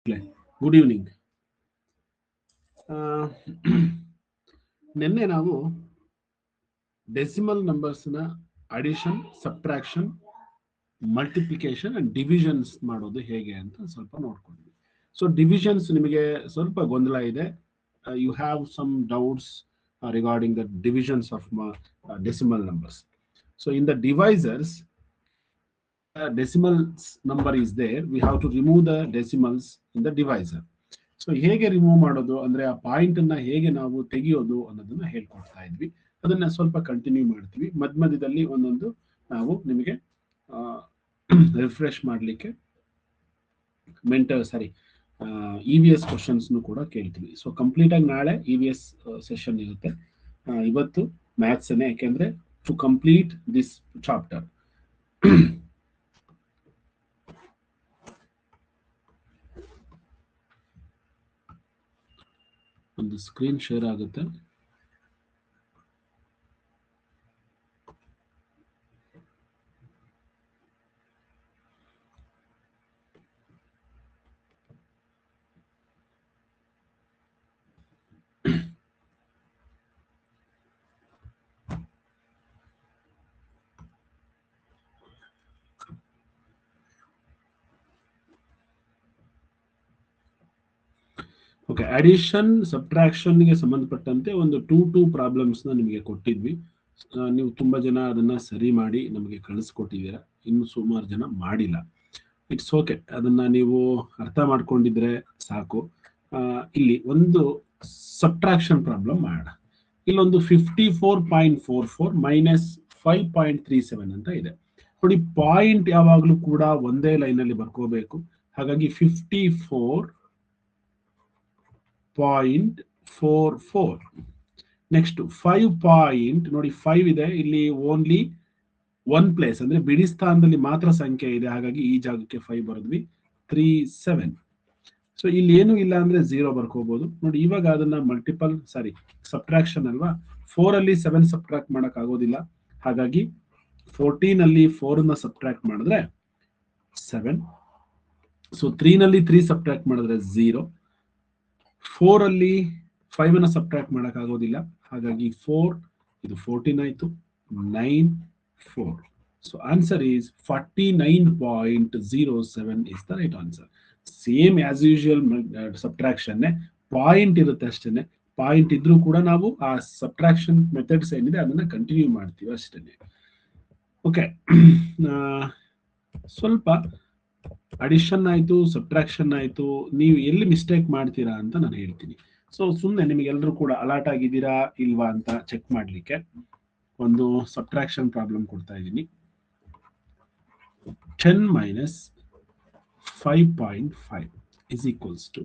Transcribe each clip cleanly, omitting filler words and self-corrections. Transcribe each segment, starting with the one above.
Good evening. ನಿನ್ನೆ ನಾವು decimal ನಂಬರ್ಸ್ನ addition, subtraction, multiplication and divisions ಮಾಡೋದು ಹೇಗೆ ಅಂತ ಸ್ವಲ್ಪ ನೋಡ್ಕೊಂಡ್ವಿ. ಸೊ ಡಿವಿಷನ್ಸ್ ನಿಮಗೆ ಸ್ವಲ್ಪ ಗೊಂದಲ ಇದೆ. You have some doubts regarding the divisions of decimal numbers. So in the divisors, decimal number is there, we have to remove the decimals in the divisor. So ಹೇಗೆ remove ಮಾಡೋದು ಅಂದ್ರೆ ಆ point ಅನ್ನ ಹೇಗೆ ನಾವು ತೆಗೆಯೋದು ಅನ್ನೋದನ್ನ ಹೇಳ್ಕೊಡ್ತಾ ಇದ್ವಿ. ಅದನ್ನ ಸ್ವಲ್ಪ ಕಂಟಿನ್ಯೂ ಮಾಡ್ತೀವಿ. ಮಧ್ಯದಲ್ಲಿ ಒಂದೊಂದು ನಾವು ನಿಮಗೆ ರಿಫ್ರೆಶ್ ಮಾಡಲಿಕ್ಕೆ EVS ಕ್ವಶನ್ಸ್ ಕೂಡ ಕೇಳ್ತೀವಿ. ಸೊ ಕಂಪ್ಲೀಟ್ ಆಗಿ ನಾಳೆ EVS ಸೆಷನ್ ಇರುತ್ತೆ. ಇವತ್ತು ಮ್ಯಾಥ್ಸ್ ಯಾಕೆಂದ್ರೆ ಟು ಕಂಪ್ಲೀಟ್ ದಿಸ್ ಚಾಪ್ಟರ್ ಒಂದು ಸ್ಕ್ರೀನ್ ಶೇರ್ ಆಗುತ್ತೆ. ಓಕೆ, ಅಡಿಷನ್ ಸಬ್ಟ್ರಾಕ್ಷನ್ಗೆ ಸಂಬಂಧಪಟ್ಟಂತೆ ಒಂದು 2 ಪ್ರಾಬ್ಲಮ್ಸ್ನ ನಿಮಗೆ ಕೊಟ್ಟಿದ್ವಿ. ನೀವು ತುಂಬಾ ಜನ ಅದನ್ನ ಸರಿ ಮಾಡಿ ನಮಗೆ ಕಳಿಸ್ಕೊಟ್ಟಿದ್ದೀರಾ. ಇನ್ನು ಸುಮಾರು ಜನ ಮಾಡಿಲ್ಲ. ಇಟ್ಸ್ ಓಕೆ, ಅದನ್ನ ನೀವು ಅರ್ಥ ಮಾಡ್ಕೊಂಡಿದ್ರೆ ಸಾಕು. ಇಲ್ಲಿ ಒಂದು ಸಬ್ಟ್ರಾಕ್ಷನ್ ಪ್ರಾಬ್ಲಮ್ ಮಾಡೋಣ. ಇಲ್ಲೊಂದು 54.44 ಮೈನಸ್ 5.37 ಅಂತ ಇದೆ. ನೋಡಿ, ಪಾಯಿಂಟ್ ಯಾವಾಗಲೂ ಕೂಡ ಒಂದೇ ಲೈನ್ ಅಲ್ಲಿ ಬರ್ಕೋಬೇಕು. ಹಾಗಾಗಿ 54.44. ನೆಕ್ಸ್ಟ್ 5 ಪಾಯಿಂಟ್ ನೋಡಿ, 5 ಇದೆ ಇಲ್ಲಿ, ಓನ್ಲಿ ಒನ್ ಪ್ಲೇಸ್ ಅಂದ್ರೆ ಬಿಡಿ ಸ್ಥಾನದಲ್ಲಿ ಮಾತ್ರ ಸಂಖ್ಯೆ ಇದೆ. ಹಾಗಾಗಿ ಈ ಜಾಗಕ್ಕೆ 5 ಬರೆದ್ವಿ. 37. ಸೊ ಇಲ್ಲಿ ಏನು ಇಲ್ಲ ಅಂದ್ರೆ 0 ಬರ್ಕೋಬಹುದು. ನೋಡಿ, ಇವಾಗ ಅದನ್ನ ಸಬ್ಟ್ರಾಕ್ಷನ್ ಅಲ್ವಾ. 4 ಅಲ್ಲಿ 7 ಸಬ್ಟ್ರಾಕ್ಟ್ ಮಾಡಕ್ ಆಗೋದಿಲ್ಲ. ಹಾಗಾಗಿ 14 ಅಲ್ಲಿ 4 ನ ಸಬ್ಟ್ರಾಕ್ಟ್ ಮಾಡಿದ್ರೆ 7. ಸೊ 3 ನಲ್ಲಿ 3 ಸಬ್ಟ್ರಾಕ್ಟ್ ಮಾಡಿದ್ರೆ 0. 4 ಅಲ್ಲಿ 5 ಅನ್ನ ಸಬ್ಟ್ರಾಕ್ಟ್ ಮಾಡಕ್ ಆಗೋದಿಲ್ಲ. ಹಾಗಾಗಿ 4, ಇದು 14 ಆಯ್ತು. 9, 4. So answer is 49.07 is the right answer. Same as usual subtraction, point ಇರುತ್ತೆ ಅಷ್ಟೇನೆ. ಪಾಯಿಂಟ್ ಇದ್ರೂ ಕೂಡ ನಾವು ಆ ಸಬ್ಟ್ರಾಕ್ಷನ್ ಮೆಥಡ್ಸ್ ಏನಿದೆ ಅದನ್ನ ಕಂಟಿನ್ಯೂ ಮಾಡ್ತೀವಿ ಅಷ್ಟೇನೆ. ಓಕೆ, ಸ್ವಲ್ಪ ಅಡಿಷನ್ ಆಯ್ತು, ಸಬ್ಟ್ರಾಕ್ಷನ್ ಆಯ್ತು. ನೀವು ಎಲ್ಲಿ ಮಿಸ್ಟೇಕ್ ಮಾಡ್ತೀರಾ ಅಂತ ನಾನು ಹೇಳ್ತೀನಿ. ಸೊ ಸುಮ್ಮನೆ ನಿಮಗೆಲ್ಲರೂ ಕೂಡ ಅಲರ್ಟ್ ಆಗಿದ್ದೀರಾ ಇಲ್ವಾ ಅಂತ ಚೆಕ್ ಮಾಡ್ಲಿಕ್ಕೆ ಒಂದು ಸಬ್ಟ್ರಾಕ್ಷನ್ ಪ್ರಾಬ್ಲಮ್ ಕೊಡ್ತಾ ಇದ್ದೀನಿ. 10 minus 5.5 is equals to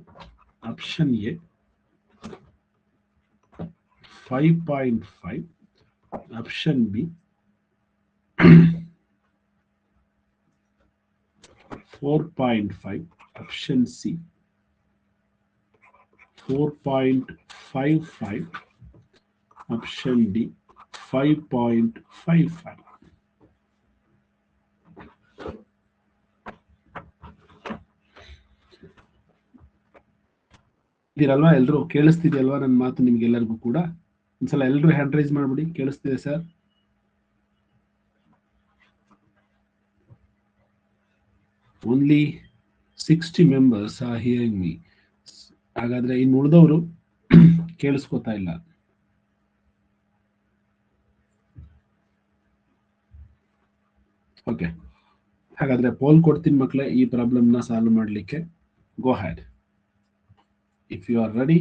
option A 5.5, option B 4.5, option C 4.55, option D 5.55. ಇದಿರಲ್ವಾ, ಎಲ್ರು ಕೇಳಿಸ್ತಿದೆಯಲ್ವಾ ನನ್ನ ಮಾತು ನಿಮ್ಗೆಲ್ಲರಿಗೂ ಕೂಡ? ಒಂದ್ಸಲ ಎಲ್ರು ಹ್ಯಾಂಡ್ ರೈಸ್ ಮಾಡ್ಬಿಡಿ. ಕೇಳಿಸ್ತಿದೆ sir? Only 60 members are hearing me. ಹಾಗಾದ್ರೆ ಇನ್ನು ಉಳಿದವರು ಕೇಳಿಸ್ಕೊತಾ ಇಲ್ಲ. ಓಕೆ, ಹಾಗಾದ್ರೆ ಪೋಲ್ ಕೊಡ್ತೀನಿ ಮಕ್ಕಳೇ ಈ ಪ್ರಾಬ್ಲಮ್ ನ ಸಾಲ್ವ್ ಮಾಡ್ಲಿಕ್ಕೆ. ಗೋ had if you are ready.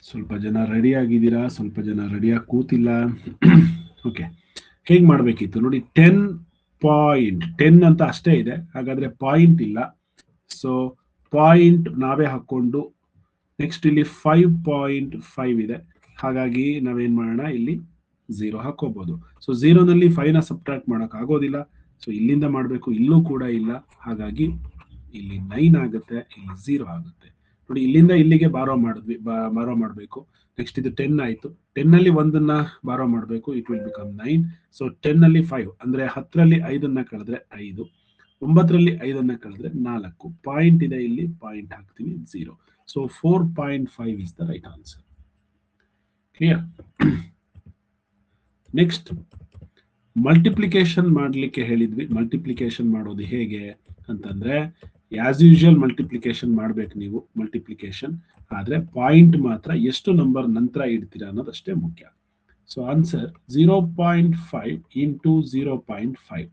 ಸ್ವಲ್ಪ ಜನ ರೆಡಿ ಆಗಿದ್ದೀರಾ, ಸ್ವಲ್ಪ ಜನ ರೆಡಿಯಾಗಿ ಕೂತಿಲ್ಲ. ಓಕೆ, ಹೇಗೆ ಮಾಡಬೇಕಿತ್ತು ನೋಡಿ, 10 ಅಂತ ಅಷ್ಟೇ ಇದೆ, ಹಾಗಾದ್ರೆ ಪಾಯಿಂಟ್ ಇಲ್ಲ. ಸೊ ಪಾಯಿಂಟ್ ನಾವೇ ಹಾಕೊಂಡು, ನೆಕ್ಸ್ಟ್ ಇಲ್ಲಿ 5.5 ಇದೆ, ಹಾಗಾಗಿ ನಾವೇನ್ ಮಾಡೋಣ, ಇಲ್ಲಿ 0 ಹಾಕೋಬಹುದು. ಸೊ 0ನಲ್ಲಿ 5ನ ಸಬ್ಟ್ರಾಕ್ಟ್ ಮಾಡಕ್ ಆಗೋದಿಲ್ಲ, ಸೊ ಇಲ್ಲಿಂದ ಮಾಡಬೇಕು, ಇಲ್ಲೂ ಕೂಡ ಇಲ್ಲ, ಹಾಗಾಗಿ ಇಲ್ಲಿ 9 ಆಗುತ್ತೆ, ಇಲ್ಲಿ 0 ಆಗುತ್ತೆ. ನೋಡಿ ಇಲ್ಲಿಂದ ಇಲ್ಲಿಗೆ ಬಾರೋ ಮಾಡಬೇಕು. ನೆಕ್ಸ್ಟ್ ಇದು 10 ಆಯ್ತು, 10ನಲ್ಲಿ 1ನ್ನ ಬಾರೋ ಮಾಡಬೇಕು, ಇಟ್ ವಿಲ್ ಬಿಕಮ್ 9. ಸೊ 10ನಲ್ಲಿ 5 ಅಂದ್ರೆ 10ರಲ್ಲಿ 5ನ್ನ ಕಳೆದ್ರೆ 5, 9ರಲ್ಲಿ 5ನ್ನ ಕಳೆದ್ರೆ 4. ಪಾಯಿಂಟ್ ಇದೆ, ಇಲ್ಲಿ ಪಾಯಿಂಟ್ ಹಾಕ್ತೀವಿ 0. So 4.5 is the right answer. Clear? Next multiplication ಮಾಡ್ಲಿಕ್ಕೆ ಹೇಳಿದ್ವಿ. ಮಲ್ಟಿಪ್ಲಿಕೇಶನ್ ಮಾಡೋದು ಹೇಗೆ ಅಂತಂದ್ರೆ, ಆಸ್ ಯೂಶುವಲ್ ಮಲ್ಟಿಪ್ಲಿಕೇಶನ್ ಮಾಡ್ಬೇಕು ನೀವು. ಮಲ್ಟಿಪ್ಲಿಕೇಶನ್ ಆದ್ರೆ ಪಾಯಿಂಟ್ ಮಾತ್ರ ಎಷ್ಟು ನಂಬರ್ ನಂತರ ಇಡ್ತೀರಾ ಅನ್ನೋದಷ್ಟೇ ಮುಖ್ಯ. So answer 0.5 into 0.5.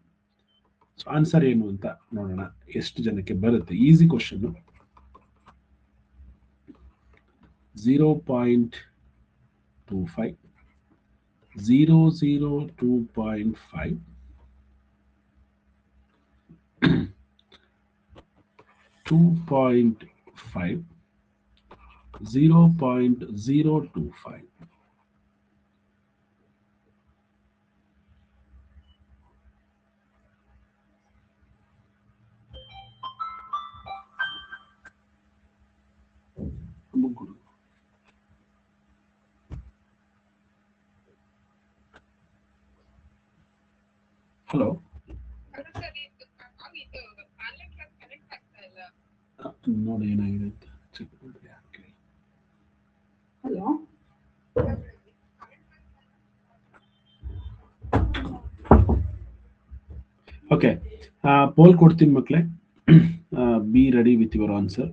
So answer ಏನು ಅಂತ ನೋಡೋಣ, ಎಷ್ಟು ಜನಕ್ಕೆ ಬರುತ್ತೆ. Easy question. 0.25, 002.5, 2.5, 0.025. ಹಲೋ, ನೋಡಿ ಏನಾಗಿದೆ ಅಂತ ಚೆಕ್ ಮಾಡಿ. ಹಲೋ, ಓಕೆ, ಪೋಲ್ ಕೊಡ್ತೀನಿ ಮಕ್ಕಳೇ. Be ready with your answer.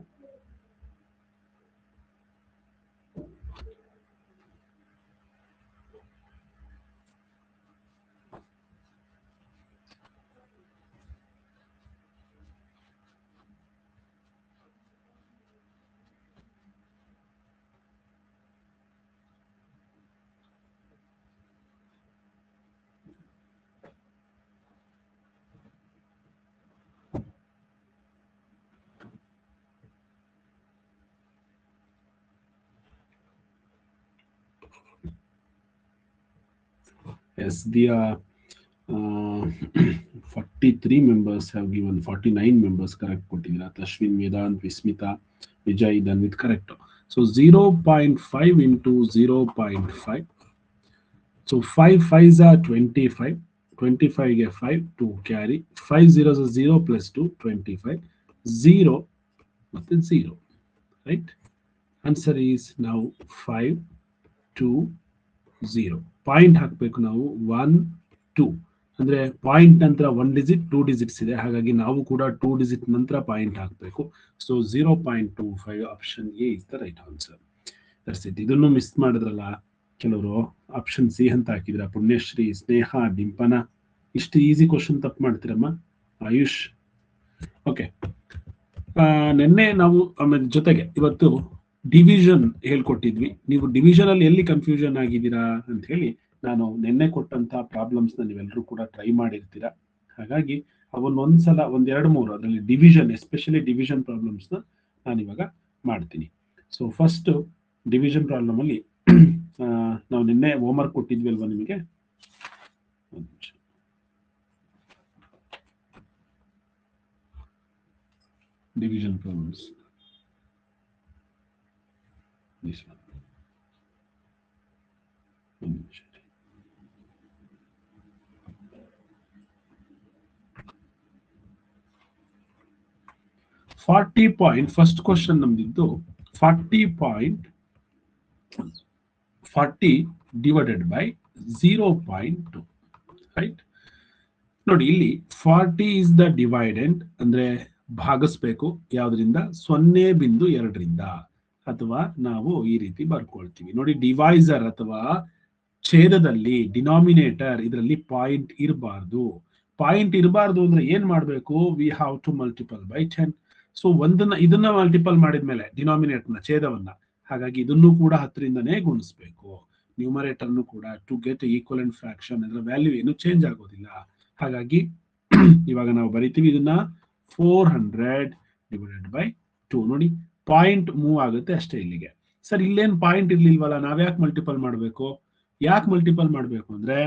Yes, the 43 members have given 49 members correct ಕೊಟ್ಟಿದ್ದೀರಾ. Tashwin, Vedant, Vismita, Vijay, done with correct. So 0.5 into 0.5. So 5 5s are 25. 25 get 5 to carry. 5 zeros are 0 plus 2, 25. 0 ಮತ್ತೆ 0. Right? Answer is now 5 2 0. Point ಹಾಕಬೇಕು ನಾವು 1 2 ಅಂದ್ರೆ point ನಂತರ 1 digit 2 digits ಇದೆ, ಹಾಗಾಗಿ ನಾವು ಕೂಡ 2 ಡಿಜಿಟ್ ನಂತರ ಪಾಯಿಂಟ್ ಹಾಕಬೇಕು. So 0.25 option A is the right answer. That's it. ಇದನ್ನು ಮಿಸ್ ಮಾಡಿದ್ರಲ್ಲ ಕೆಲವರು, ಆಪ್ಷನ್ ಸಿ ಅಂತ ಹಾಕಿದ್ರ. ಪುಣ್ಯಶ್ರೀ, ಸ್ನೇಹ, ಡಿಂಪನ, ಇಷ್ಟು ಈಸಿ ಕ್ವಶನ್ ತಪ್ಪು ಮಾಡ್ತೀರಮ್ಮ. ಆಯುಷ್, ಓಕೆ. ನಿನ್ನೆ ನಾವು ಆಮೇಲೆ ಜೊತೆಗೆ ಇವತ್ತು ಡಿವಿಷನ್ ಹೇಳ್ಕೊಟ್ಟಿದ್ವಿ. ನೀವು ಡಿವಿಷನ್ ಅಲ್ಲಿ ಎಲ್ಲಿ ಕನ್ಫ್ಯೂಷನ್ ಆಗಿದ್ದೀರಾ ಅಂತ ಹೇಳಿ ನಾನು ನಿನ್ನೆ ಕೊಟ್ಟಂತ ಪ್ರಾಬ್ಲಮ್ಸ್ ನ ನೀವೆಲ್ಲರೂ ಕೂಡ ಟ್ರೈ ಮಾಡಿರ್ತೀರಾ. ಹಾಗಾಗಿ ಅವನ್ನ ಒಂದ್ಸಲ 1 2 3 ಅದರಲ್ಲಿ ಡಿವಿಷನ್, ಎಸ್ಪೆಷಲಿ ಡಿವಿಷನ್ ಪ್ರಾಬ್ಲಮ್ಸ್ ನ ನಾನು ಇವಾಗ ಮಾಡ್ತೀನಿ. ಸೊ ಫಸ್ಟ್ ಡಿವಿಷನ್ ಪ್ರಾಬ್ಲಮ್ ಅಲ್ಲಿ ನಾವು ನಿನ್ನೆ ಹೋಮ್ವರ್ಕ್ ಕೊಟ್ಟಿದ್ವಿ ಅಲ್ವಾ ನಿಮಗೆ. Division problems, this one. 40 point, first question ನಮ್ದಿದ್ದು 40 divided by 0.2, right? ನೋಡಿ ಇಲ್ಲಿ 40 is the dividend, ಅಂದ್ರೆ ಭಾಗಿಸ್ಬೇಕು ಯಾವ್ದ್ರಿಂದ, 0.2ರಿಂದ, ಅಥವಾ ನಾವು ಈ ರೀತಿ ಬರ್ಕೊಳ್ತೀವಿ. ನೋಡಿ ಡಿವೈಸರ್ ಅಥವಾ ಛೇದದಲ್ಲಿ ಡಿನಾಮಿನೇಟರ್ ಇದರಲ್ಲಿ ಪಾಯಿಂಟ್ ಇರಬಾರ್ದು. ಪಾಯಿಂಟ್ ಇರಬಾರ್ದು ಅಂದ್ರೆ ಏನ್ ಮಾಡ್ಬೇಕು, we have to multiple by 10. So ಇದನ್ನ ಮಲ್ಟಿಪಲ್ ಮಾಡಿದ್ಮೇಲೆ ಡಿನಾಮಿನೇಟರ್ನ ಛೇದವನ್ನ, ಹಾಗಾಗಿ ಇದನ್ನು ಕೂಡ 10ರಿಂದನೇ ಗುಣಿಸ್ಬೇಕು. ನ್ಯೂಮರೇಟರ್ನು ಕೂಡ ಟು ಗೆಟ್ ಈಕ್ವಲೆಂಟ್ ಫ್ರಾಕ್ಷನ್ ಅದರ ವ್ಯಾಲ್ಯೂ ಏನು ಚೇಂಜ್ ಆಗೋದಿಲ್ಲ. ಹಾಗಾಗಿ ಇವಾಗ ನಾವು ಬರಿತೀವಿ ಇದನ್ನ 400 ಡಿವೈಡೆಡ್ ಬೈ 2. ನೋಡಿ ಪಾಯಿಂಟ್ ಮೂವ್ ಆಗುತ್ತೆ ಅಷ್ಟೇ ಇಲ್ಲಿಗೆ. ಸರ್ ಇಲ್ಲೇನು ಪಾಯಿಂಟ್ ಇರ್ಲಿಲ್ವಲ್ಲ, ನಾವ್ಯಾಕೆ ಮಲ್ಟಿಪಲ್ ಮಾಡಬೇಕು? ಯಾಕೆ ಮಲ್ಟಿಪಲ್ ಮಾಡಬೇಕು ಅಂದ್ರೆ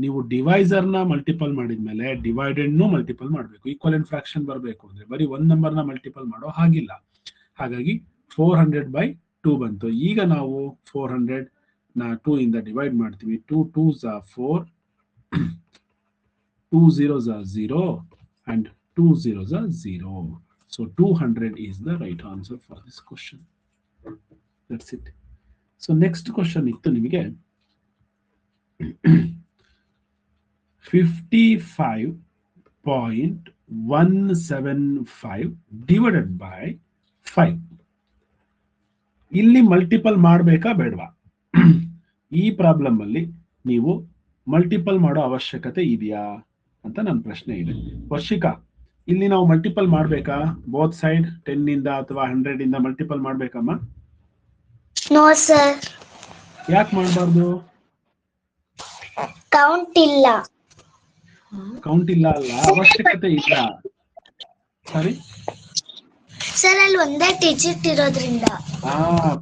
ನೀವು ಡಿವೈಸರ್ ನ ಮಲ್ಟಿಪಲ್ ಮಾಡಿದ್ಮೇಲೆ ಡಿವೈಡೆಡ್ ನು ಮಲ್ಟಿಪಲ್ ಮಾಡಬೇಕು. ಈಕ್ವಲೆಂಟ್ ಫ್ರಾಕ್ಷನ್ ಬರಬೇಕು ಅಂದ್ರೆ ಬರೀ ಒಂದ್ ನಂಬರ್ ನ ಮಲ್ಟಿಪಲ್ ಮಾಡೋ ಹಾಗಿಲ್ಲ. ಹಾಗಾಗಿ 400/2 ಬಂತು. ಈಗ ನಾವು 400 ನ 2 ಇಂದ ಡಿವೈಡ್ ಮಾಡ್ತೀವಿ. 2 2s are 4, 2 zeros are 0 and 2 zeros are 0. So 200 is the right answer for this question. That's it. So next question ಇತ್ತು ನಿಮಗೆ 55.175 divided by 5. ಇಲ್ಲಿ ಮಲ್ಟಿಪಲ್ ಮಾಡಬೇಕಾ ಬೇಡವಾ? ಈ ಪ್ರಾಬ್ಲಮ್ ಅಲ್ಲಿ ನೀವು ಮಲ್ಟಿಪಲ್ ಮಾಡೋ ಅವಶ್ಯಕತೆ ಇದೆಯಾ ಅಂತ ನನ್ನ ಪ್ರಶ್ನೆ ಇದೆ. ವರ್ಷಿಕಾ, ಇಲ್ಲಿ ನಾವು ಮಲ್ಟಿಪಲ್ ಮಾಡಬೇಕಾ? ಬೋತ್ ಸೈಡ್ 10 ಇಂದ ಅಥವಾ 100 ಇಂದ ಮಲ್ಟಿಪಲ್ ಮಾಡಬೇಕಮ್ಮ? No sir. ಯಾಕೆ ಮಾಡಬಾರ್ದು? ಕೌಂಟ್ ಇಲ್ಲ. ಕೌಂಟ್ ಇಲ್ಲ ಅಲ್ಲ, ಅವಶ್ಯಕತೆ ಇಲ್ಲ. ಸರಿ ಸರ್, ಅಲ್ಲಿ ಒಂದೇ ಡಿಜಿಟ್ ಇರೋದ್ರಿಂದ,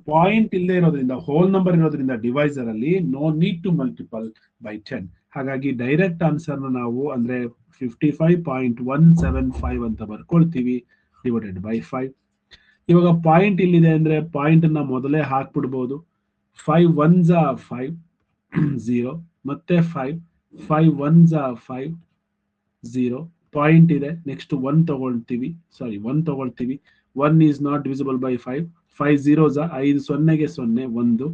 ಪಾಯಿಂಟ್ ಇಲ್ಲದೆ ಇರೋದ್ರಿಂದ, ಹೋಲ್ ನಂಬರ್ ಇರೋದ್ರಿಂದ ಡಿವೈಸರ್ ಅಲ್ಲಿ no need to multiple by 10. ಹಾಗಾಗಿ ಡೈರೆಕ್ಟ್ ಆನ್ಸರ್ ನಾವು ಅಂದ್ರೆ 55.175 ಅಂತ ಬರ್ಕೊಳ್ತೀವಿ ಡಿವೈಡೆಡ್ ಬೈ 5. ಇವಾಗ ಪಾಯಿಂಟ್ ಇಲ್ಲಿದೆ ಅಂದ್ರೆ ಪಾಯಿಂಟ್ ನ ಮೊದಲೇ ಹಾಕ್ಬಿಡ್ಬೋದು. 5 1s are 5, 0 ಮತ್ತೆ 5 5 1s are 5, 0 ಪಾಯಿಂಟ್ ಇದೆ. ನೆಕ್ಸ್ಟ್ 1 ತಗೊಳ್ತೀವಿ. 1 is not divisible by 5. 5 zeros 5 ಸೊನ್ನೆಗೆ 0 1.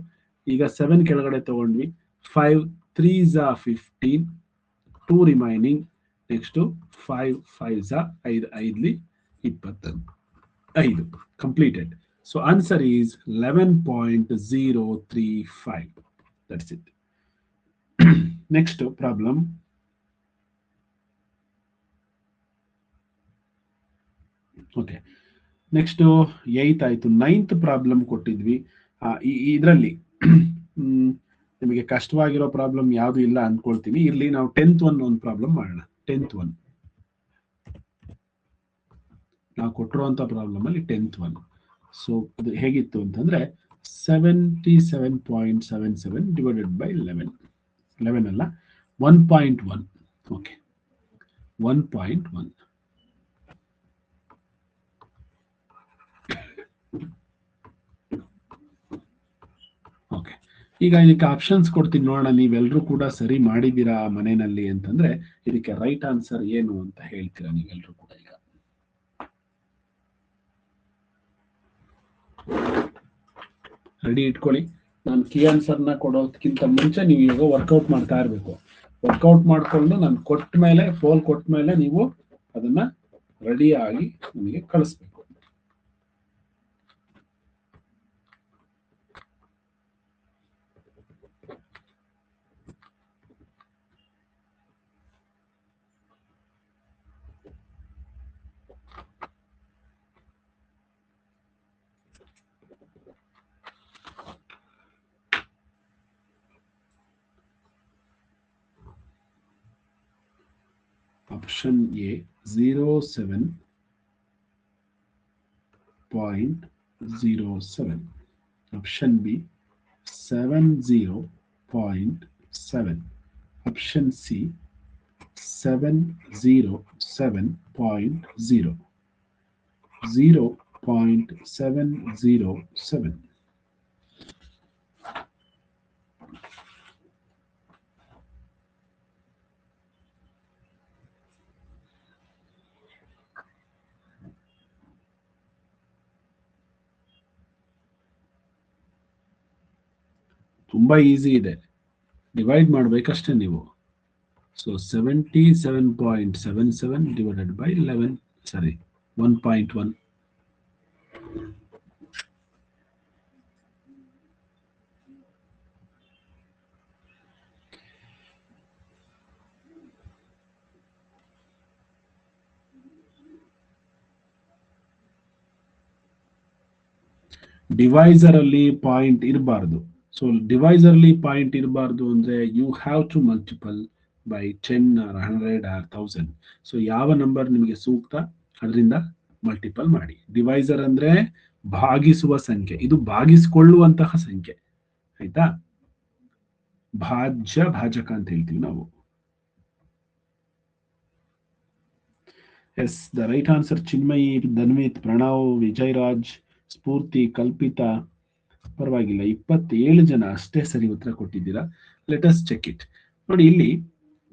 ಈಗ 7 ಕೆಳಗಡೆ ತಗೊಂಡ್ವಿ. 5 3s are 15, 2 remaining. Next 5 5s are 5 5ಲಿ 25. Completed. So answer is 11.035. That's it. Next problem okay. Next 8th ಆಯ್ತು. 9th ಪ್ರಾಬ್ಲಮ್ ಕೊಟ್ಟಿದ್ವಿ. ಇದರಲ್ಲಿ ನಿಮಗೆ ಕಷ್ಟವಾಗಿರೋ ಪ್ರಾಬ್ಲಮ್ ಯಾವುದು ಇಲ್ಲ ಅನ್ಕೊಳ್ತೀವಿ. ಇಲ್ಲಿ ನಾವು 10th ಒಂದು ಪ್ರಾಬ್ಲಮ್ ಮಾಡೋಣ. 10th ನಾವು ಕೊಟ್ಟಿರುವಂತ ಪ್ರಾಬ್ಲಮ್ ಅಲ್ಲಿ 10th ಸೊ ಅದು ಹೇಗಿತ್ತು ಅಂತಂದ್ರೆ 77.77 ಡಿವೈಡೆಡ್ ಬೈ 11 ಅಲ್ಲ 1.1. ಓಕೆ, 1.1. ಓಕೆ, ಈಗ ಇದಕ್ಕೆ ಆಪ್ಷನ್ಸ್ ಕೊಡ್ತೀನಿ ನೋಡೋಣ. ನೀವೆಲ್ಲರೂ ಕೂಡ ಸರಿ ಮಾಡಿದ್ದೀರಾ ಮನೆಯಲ್ಲಿ ಅಂತಂದ್ರೆ ಇದಕ್ಕೆ ರೈಟ್ ಆನ್ಸರ್ ಏನು ಅಂತ ಹೇಳ್ತೀರಾ ನೀವೆಲ್ಲರೂ ಕೂಡ. ಈಗ ರೆಡಿ ಇಟ್ಕೊಳ್ಳಿ. ನಾನು ಕೀ ಆನ್ಸರ್ನ ಕೊಡೋದಕ್ಕಿಂತ ಮುಂಚೆ ನೀವು ಈಗ ವರ್ಕೌಟ್ ಮಾಡ್ತಾ ಇರಬೇಕು. ವರ್ಕೌಟ್ ಮಾಡಿಕೊಂಡು ನಾನು ಕೊಟ್ಟ ಮೇಲೆ, ಪೋಲ್ ಕೊಟ್ಟ ಮೇಲೆ ನೀವು ಅದನ್ನ ರೆಡಿಯಾಗಿ ನನಗೆ ಕಳಿಸ್ಬೇಕು. Option A 07.07. Option B 70.7. Option C 707.0. 0.707. ತುಂಬಾ ಈಸಿ ಇದೆ, ಡಿವೈಡ್ ಮಾಡಬೇಕಷ್ಟೇ ನೀವು. So 77.77 divided by 11, sorry 1.1. Divisor ಅಲ್ಲಿ ಪಾಯಿಂಟ್ ಇರಬಾರ್ದು. ಸೊ ಡಿವೈಸರ್ಲಿ ಪಾಯಿಂಟ್ ಇರಬಾರ್ದು ಅಂದ್ರೆ you have to multiple by 10 or 100 or 1000. So ಯಾವ ನಂಬರ್ ನಿಮಗೆ ಸೂಕ್ತ ಅದರಿಂದ ಮಲ್ಟಿಪಲ್ ಮಾಡಿ. ಡಿವೈಸರ್ ಅಂದ್ರೆ ಭಾಗಿಸುವ ಸಂಖ್ಯೆ, ಇದು ಭಾಗಿಸಿಕೊಳ್ಳುವಂತಹ ಸಂಖ್ಯೆ, ಆಯ್ತಾ? ಭಾಜ್ಯ ಭಾಜಕ ಅಂತ ಹೇಳ್ತೀವಿ ನಾವು. Yes, the right answer Chinmayi, Dhanvith, Pranav, Vijayaraj, Spoorthi, Kalpitha. ಪರವಾಗಿಲ್ಲ, 27 ಜನ ಅಷ್ಟೇ ಸರಿ ಉತ್ತರ ಕೊಟ್ಟಿದ್ದೀರಾ. Let us check it. ನೋಡಿ, ಇಲ್ಲಿ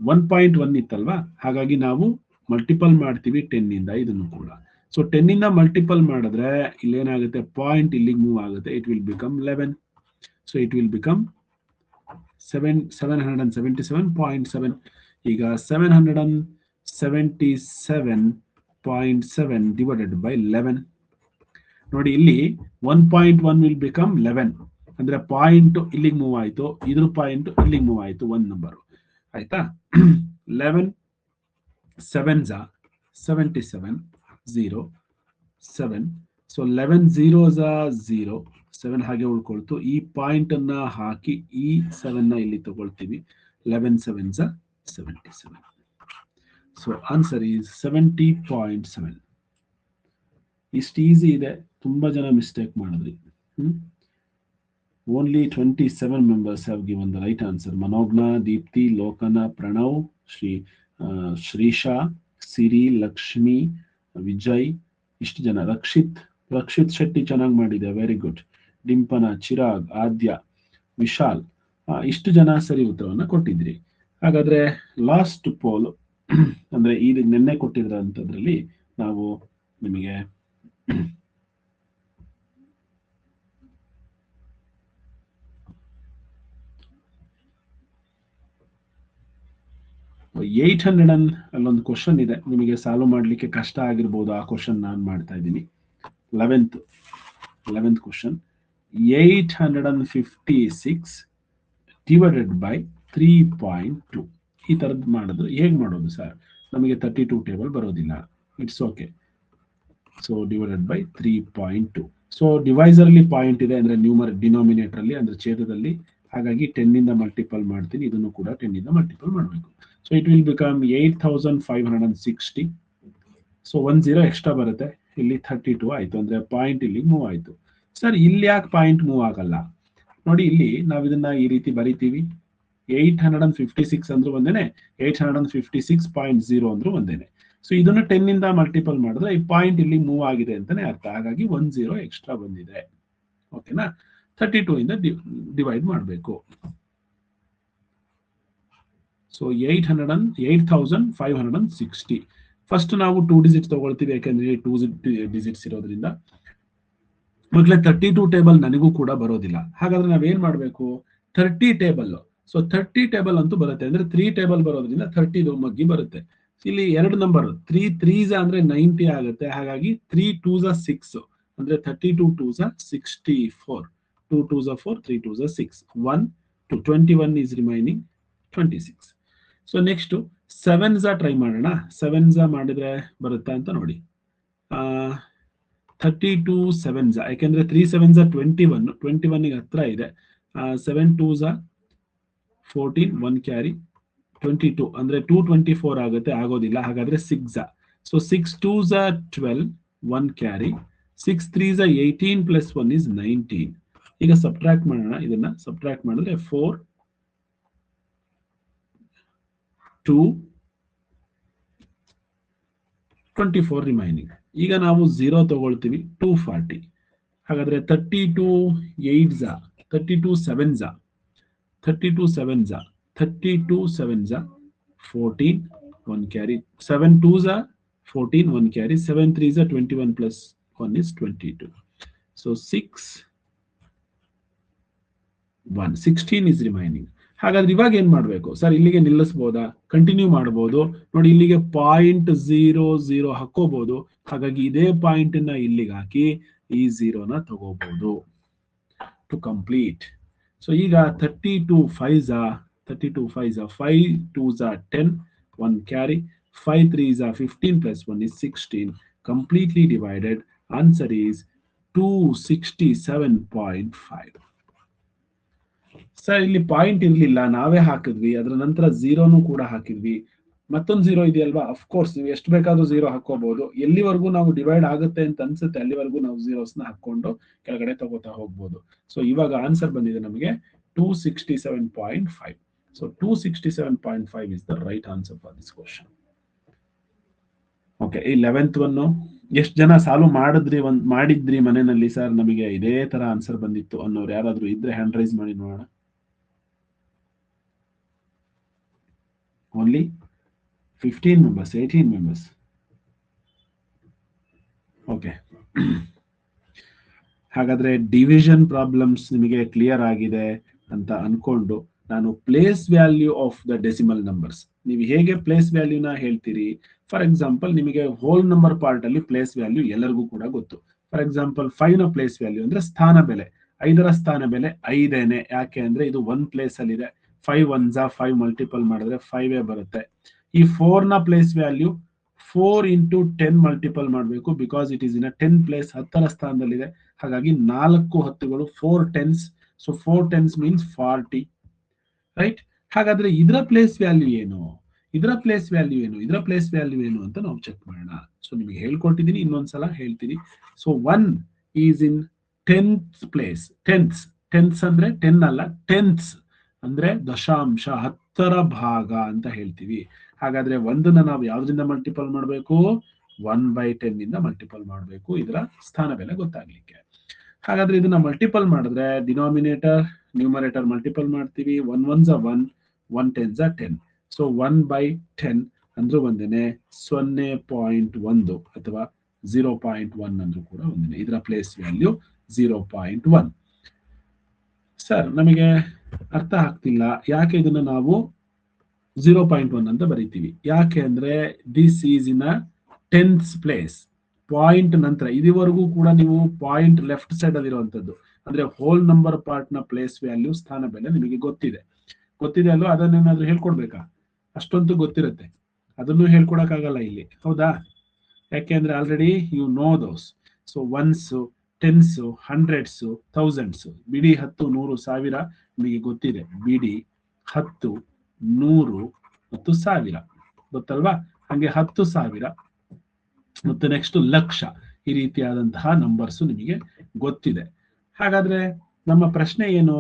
1.1 ಇತ್ತಲ್ವಾ, ಹಾಗಾಗಿ ನಾವು ಮಲ್ಟಿಪಲ್ ಮಾಡ್ತೀವಿ 10 ಇಂದ ಇದನ್ನು ಕೂಡ. ಸೊ 10 ಇಂದ ಮಲ್ಟಿಪಲ್ ಮಾಡಿದ್ರೆ ಇಲ್ಲೇನಾಗುತ್ತೆ, ಪಾಯಿಂಟ್ ಇಲ್ಲಿಗೆ ಮೂವ್ ಆಗುತ್ತೆ, it will become 11. So it will become 777.7. ಈಗ 777.7 ಡಿವೈಡೆಡ್ ಬೈ 11. ನೋಡಿ, ಇಲ್ಲಿ 1.1 ವಿಲ್ ಬಿಕಮ್ 11, ಅಂದ್ರೆ ಪಾಯಿಂಟ್ ಇಲ್ಲಿಗೆ ಮೂವ್ ಆಯ್ತು, ಇದ್ರ ಪಾಯಿಂಟ್ ಇಲ್ಲಿಗೆ ಮೂವ್ ಆಯ್ತು, ಒಂದು ನಂಬರ್, ಆಯ್ತಾ? 11 7s 77 0 7. ಸೊ 11 zeros 0, 7 ಹಾಗೆ ಉಳ್ಕೊಳ್ತು. ಈ ಪಾಯಿಂಟ್ ಅನ್ನ ಹಾಕಿ ಈ 7 ನ ಇಲ್ಲಿ ತಗೊಳ್ತೀವಿ. 11 7s 77. So answer is 70.7. ಇಷ್ಟು ಈಸಿ ಇದೆ, ತುಂಬಾ ಜನ ಮಿಸ್ಟೇಕ್ ಮಾಡಿದ್ರಿ. Only 27 members have given the right answer. Manogna, Deepti, Lokana, Pranav, Shrisha, Siri, Lakshmi, Vijay, ಇಷ್ಟು ಜನ. ರಕ್ಷಿತ್ ಶೆಟ್ಟಿ ಚೆನ್ನಾಗಿ ಮಾಡಿದೆ, ವೆರಿ ಗುಡ್. ಡಿಂಪನ, ಚಿರಾಗ್, ಆದ್ಯ, ವಿಶಾಲ್, ಇಷ್ಟು ಜನ ಸರಿ ಉತ್ತರವನ್ನ ಕೊಟ್ಟಿದ್ರಿ. ಹಾಗಾದ್ರೆ ಲಾಸ್ಟ್ ಪೋಲ್ ಅಂದ್ರೆ ಈ ನಿನ್ನೆ ಕೊಟ್ಟಿದ್ರಂತದ್ರಲ್ಲಿ ನಾವು ನಿಮಗೆ 800 ಅಲ್ಲೊಂದು ಕ್ವಶನ್ ಇದೆ, ನಿಮಗೆ ಸಾಲ್ವ್ ಮಾಡ್ಲಿಕ್ಕೆ ಕಷ್ಟ ಆಗಿರ್ಬೋದು. ಆ ಕ್ವಶನ್ ನಾನು ಮಾಡ್ತಾ ಇದ್ದೀನಿ. 11th question. 856 divided by 3.2. ಈ ತರದ್ ಮಾಡಿದ್ರೆ ಹೇಗ್ ಮಾಡೋದು ಸರ್? ನಮಗೆ 32 ಟೇಬಲ್ ಬರೋದಿಲ್ಲ. It's okay. So divided by 3.2. So divisor ಅಲ್ಲಿ ಪಾಯಿಂಟ್ ಇದೆ ಅಂದ್ರೆ ಡಿನಾಮಿನೇಟರ್ ಅಲ್ಲಿ ಅಂದ್ರೆ ಛೇದದಲ್ಲಿ, ಹಾಗಾಗಿ 10 ಇಂದ ಮಲ್ಟಿಪಲ್ ಮಾಡ್ತೀನಿ, ಇದನ್ನು ಕೂಡ 10 ಇಂದ ಮಲ್ಟಿಪಲ್ ಮಾಡಬೇಕು. So it will become 8560. So 10 extra ಬರುತ್ತೆ, ಇಲ್ಲಿ 32 ಆಯ್ತು, ಅಂದ್ರೆ ಪಾಯಿಂಟ್ ಇಲ್ಲಿ ಮೂವ್ ಆಯ್ತು. ಸರ್ ಇಲ್ಲಿ ಯಾಕೆ ಪಾಯಿಂಟ್ ಮೂವ್ ಆಗಲ್ಲ? ನೋಡಿ, ಇಲ್ಲಿ ನಾವು ಇದನ್ನ ಈ ರೀತಿ ಬರಿತೀವಿ. 856 ಅಂದ್ರೂ ಒಂದೇನೆ, 856.0 ಅಂದ್ರೂ ಒಂದೇನೆ. ಸೊ ಇದನ್ನು 10 ಇಂದ ಮಲ್ಟಿಪಲ್ ಮಾಡಿದ್ರೆ ಈ ಪಾಯಿಂಟ್ ಇಲ್ಲಿ ಮೂವ್ ಆಗಿದೆ ಅಂತಾನೆ ಅರ್ಥ. ಹಾಗಾಗಿ 10 ಎಕ್ಸ್ಟ್ರಾ ಬಂದಿದೆ. ಓಕೆನಾ? 32 ಇಂದ ಡಿವೈಡ್ ಮಾಡಬೇಕು. ಸೊ 8560. ಫಸ್ಟ್ ನಾವು 2 ಡಿಜಿಟ್ ತಗೊಳ್ತೀವಿ, ಯಾಕಂದ್ರೆ 2 ಡಿಜಿಟ್ಸ್ ಇರೋದ್ರಿಂದ. ಮಕ್ಕಳೇ 32 ಟೇಬಲ್ ನನಗೂ ಕೂಡ ಬರೋದಿಲ್ಲ. ಹಾಗಾದ್ರೆ ನಾವೇನ್ ಮಾಡ್ಬೇಕು? 30 ಟೇಬಲ್. ಸೊ 30 ಟೇಬಲ್ ಅಂತೂ ಬರುತ್ತೆ, ಅಂದ್ರೆ 3 ಟೇಬಲ್ ಬರೋದ್ರಿಂದ 30 ಮಗ್ಗಿ ಬರುತ್ತೆ. ಇಲ್ಲಿ 2 ನಂಬರ್ 3 3s ಅಂದ್ರೆ 90 ಆಗುತ್ತೆ. ಹಾಗಾಗಿ 3 2s 6, ಅಂದ್ರೆ 32 2s 64. 2 2s 4, 3 2s 6, 1 2, 21 is remaining 26. So next 7s try ಮಾಡೋಣ. 7s ಮಾಡಿದ್ರೆ ಬರುತ್ತಾ ಅಂತ ನೋಡಿ. 32 7s, ಯಾಕೆಂದ್ರೆ 3 7s 21, 21 ಗೆ ಹತ್ರ ಇದೆ. 7 2s 14, 1 ಕ್ಯಾರಿ 22, ಅಂದ್ರೆ 224 ಆಗುತ್ತೆ, ಆಗೋದಿಲ್ಲ. ಹಾಗಾದ್ರೆ 6. So 6 2s 12, 1 carry. 6 3s 18 plus 1 is 19. ಈಗ ಸಬ್ಟ್ರಾಕ್ಟ್ ಮಾಡೋಣ. ಇದನ್ನ ಸಬ್ಟ್ರಾಕ್ಟ್ ಮಾಡಿದ್ರೆ 4 2 24 ರಿಮೈನಿಂಗ್. ಈಗ ನಾವು 0 ತಗೊಳ್ತೀವಿ, 240. ಹಾಗಾದ್ರೆ 32 8s 32 7s 32 7s 32 7s 14, 1 carry. 7 2s 14, 1 carry. 7 3s 21 plus 1 is 22. So 6 1 16 is remaining. ಹಾಗಾದ್ರೆ ಇವಾಗ ಏನ್ ಮಾಡ್ಬೇಕು ಸರ್? ಇಲ್ಲಿಗೆ ನಿಲ್ಲಿಸಬಹುದಾ? ಕಂಟಿನ್ಯೂ ಮಾಡಬಹುದು. ನೋಡಿ, ಇಲ್ಲಿಗೆ 0.00 ಹಾಕೋಬಹುದು. ಹಾಗಾಗಿ ಇದೇ ಪಾಯಿಂಟ್ ನ ಇಲ್ಲಿಗೆ ಹಾಕಿ ಈ 0 ನ ತಗೋಬಹುದು ಟು ಕಂಪ್ಲೀಟ್. ಸೊ ಈಗ 32 5s 5 2s 10, 1 carry. 5 3s 15 plus 1 is 16. Completely divided. Answer is 267.5. Sir ಇಲ್ಲಿ ಪಾಯಿಂಟ್ ಇರ್ಲಿಲ್ಲ, ನಾವೇ ಹಾಕಿದ್ವಿ, ಅದರ ನಂತರ ಝೀರೋನು ಕೂಡ ಹಾಕಿದ್ವಿ, ಮತ್ತೊಂದು ಝೀರೋ ಇದೆಯಲ್ವಾ, ಅಫ್ಕೋರ್ಸ್ ನೀವು ಎಷ್ಟು ಬೇಕಾದ್ರೂ ಝೀರೋ ಹಾಕೋಬಹುದು. ಎಲ್ಲಿವರೆಗೂ ನಾವು ಡಿವೈಡ್ ಆಗುತ್ತೆ ಅಂತ ಅನ್ಸುತ್ತೆ ಅಲ್ಲಿವರೆಗೂ ನಾವು ಝೀರೋಸ್ನ ಹಾಕೊಂಡು ಕೆಳಗಡೆ ತಗೋತಾ ಹೋಗ್ಬೋದು. ಸೊ ಇವಾಗ ಆನ್ಸರ್ ಬಂದಿದೆ ನಮಗೆ 267.5. So 267.5 is the right answer for this question. Okay, ಈ 11th ಒನ್ ಎಷ್ಟು ಜನ ಸಾಲ್ವ್ ಮಾಡಿದ್ರಿ ಮನೆಯಲ್ಲಿ ಸರ್, ನಮಗೆ ಇದೇ ತರ ಆನ್ಸರ್ ಬಂದಿತ್ತು ಅನ್ನೋರು ಯಾರಾದ್ರೂ ಇದ್ರೆ ಹ್ಯಾಂಡ್ ರೈಸ್ ಮಾಡಿ ನೋಡೋಣ. Only 15 members, 18 members. ಓಕೆ, ಹಾಗಾದ್ರೆ ಡಿವಿಷನ್ ಪ್ರಾಬ್ಲಮ್ಸ್ ನಿಮಗೆ ಕ್ಲಿಯರ್ ಆಗಿದೆ ಅಂತ ಅನ್ಕೊಂಡು ನಾನು place value of the decimal numbers, ನೀವು ಹೇಗೆ ಪ್ಲೇಸ್ ವ್ಯಾಲ್ಯೂನ ಹೇಳ್ತೀರಿ. ಫಾರ್ ಎಕ್ಸಾಂಪಲ್, ನಿಮಗೆ ಹೋಲ್ ನಂಬರ್ ಪಾರ್ಟ್ ಅಲ್ಲಿ ಪ್ಲೇಸ್ ವ್ಯಾಲ್ಯೂ ಎಲ್ಲರಿಗೂ ಕೂಡ ಗೊತ್ತು. ಫಾರ್ ಎಕ್ಸಾಂಪಲ್ 5 ನ ಪ್ಲೇಸ್ ವ್ಯಾಲ್ಯೂ ಅಂದ್ರೆ ಸ್ಥಾನ ಬೆಲೆ, 5ರ ಸ್ಥಾನ ಬೆಲೆ 5. ಯಾಕೆ ಅಂದ್ರೆ ಇದು 1 ಪ್ಲೇಸ್ ಅಲ್ಲಿ ಇದೆ. 5 1s 5 ಮಲ್ಟಿಪಲ್ ಮಾಡಿದ್ರೆ 5 ಬರುತ್ತೆ. ಈ 4 ನ ಪ್ಲೇಸ್ ವ್ಯಾಲ್ಯೂ 4 into 10 ಮಲ್ಟಿಪಲ್ ಮಾಡಬೇಕು, because it is in 10 place, 10ರ ಸ್ಥಾನದಲ್ಲಿದೆ. ಹಾಗಾಗಿ 4 10ಗಳು 4 10s. So 4 10s means 40, right. ಹಾಗಾದ್ರೆ ಇದರ ಪ್ಲೇಸ್ ವ್ಯಾಲ್ಯೂ ಏನು, ಇದರ ಪ್ಲೇಸ್ ವ್ಯಾಲ್ಯೂ ಏನು, ಇದರ ಪ್ಲೇಸ್ ವ್ಯಾಲ್ಯೂ ಏನು ಅಂತ ನಾವು ಚೆಕ್ ಮಾಡೋಣ. ಸೊ ನಿಮಗೆ ಹೇಳ್ಕೊಟ್ಟಿದ್ದೀನಿ, ಇನ್ನೊಂದ್ಸಲ ಹೇಳ್ತೀನಿ. So 1 is in 10th place. Tense ಅಂದ್ರೆ 10 ಅಲ್ಲ, ಟೆನ್ಸ್ ಅಂದ್ರೆ ದಶಾಂಶ, 10ರ ಭಾಗ ಅಂತ ಹೇಳ್ತೀವಿ. ಹಾಗಾದ್ರೆ 1ನ ನಾವು ಯಾವ್ದ್ರಿಂದ ಮಲ್ಟಿಪಲ್ ಮಾಡಬೇಕು, 1/10 ಇಂದ ಮಲ್ಟಿಪಲ್ ಮಾಡಬೇಕು, ಇದರ ಸ್ಥಾನ ಬೆಲೆ ಗೊತ್ತಾಗ್ಲಿಕ್ಕೆ. ಹಾಗಾದ್ರೆ ಇದನ್ನ ಮಲ್ಟಿಪಲ್ ಮಾಡಿದ್ರೆ ಡಿನಾಮಿನೇಟರ್ ನ್ಯೂಮರೇಟರ್ ಮಲ್ಟಿಪಲ್ ಮಾಡ್ತೀವಿ. 1 1s 1, 1 10s 10. ಸೊ 1/10 ಅಂದ್ರೂ ಒಂದೇನೆ, 0.1 ಅಥವಾ 0.1 ಅಂದ್ರೂ ಕೂಡ ಒಂದೇನೆ. ಇದರ ಪ್ಲೇಸ್ ವ್ಯಾಲ್ಯೂ 0.1. ಸರ್ ನಮಗೆ ಅರ್ಥ ಆಗ್ತಿಲ್ಲ, ಯಾಕೆ ಇದನ್ನ ನಾವು 0.1 ಅಂತ ಬರೀತೀವಿ. ಯಾಕೆ ಅಂದ್ರೆ this is in 10th place. Point ನಂತರ ಇದುವರೆಗೂ ಕೂಡ ನೀವು ಪಾಯಿಂಟ್ ಲೆಫ್ಟ್ ಸೈಡ್ ಅಲ್ಲಿ ಇರುವಂತದ್ದು ಅಂದ್ರೆ ಹೋಲ್ ನಂಬರ್ ಪಾರ್ಟ್ ನ ಪ್ಲೇಸ್ ವ್ಯಾಲ್ಯೂ, ಸ್ಥಾನ ಬೆಲೆ ನಿಮಗೆ ಗೊತ್ತಿದೆ ಅಲ್ವಾ. ಅದನ್ನೇನಾದ್ರೂ ಹೇಳ್ಕೊಡ್ಬೇಕಾ? ಅಷ್ಟೊಂದು ಗೊತ್ತಿರುತ್ತೆ, ಅದನ್ನು ಹೇಳ್ಕೊಡಕ್ ಆಗಲ್ಲ ಇಲ್ಲಿ, ಹೌದಾ? ಯಾಕೆಂದ್ರೆ already you know those. So 1s 10s 100s 1000s, ಬಿಡಿ 10 100 1000 ನಿಮಗೆ ಗೊತ್ತಿದೆ. ಬಿಡಿ 10 100 ಮತ್ತು 1000 ಗೊತ್ತಲ್ವಾ? ಹಂಗೆ 10,000 ಮತ್ತು ನೆಕ್ಸ್ಟ್ ಲಕ್ಷ, ಈ ರೀತಿಯಾದಂತಹ ನಂಬರ್ಸ್ ನಿಮಗೆ ಗೊತ್ತಿದೆ. ಹಾಗಾದ್ರೆ ನಮ್ಮ ಪ್ರಶ್ನೆ ಏನು,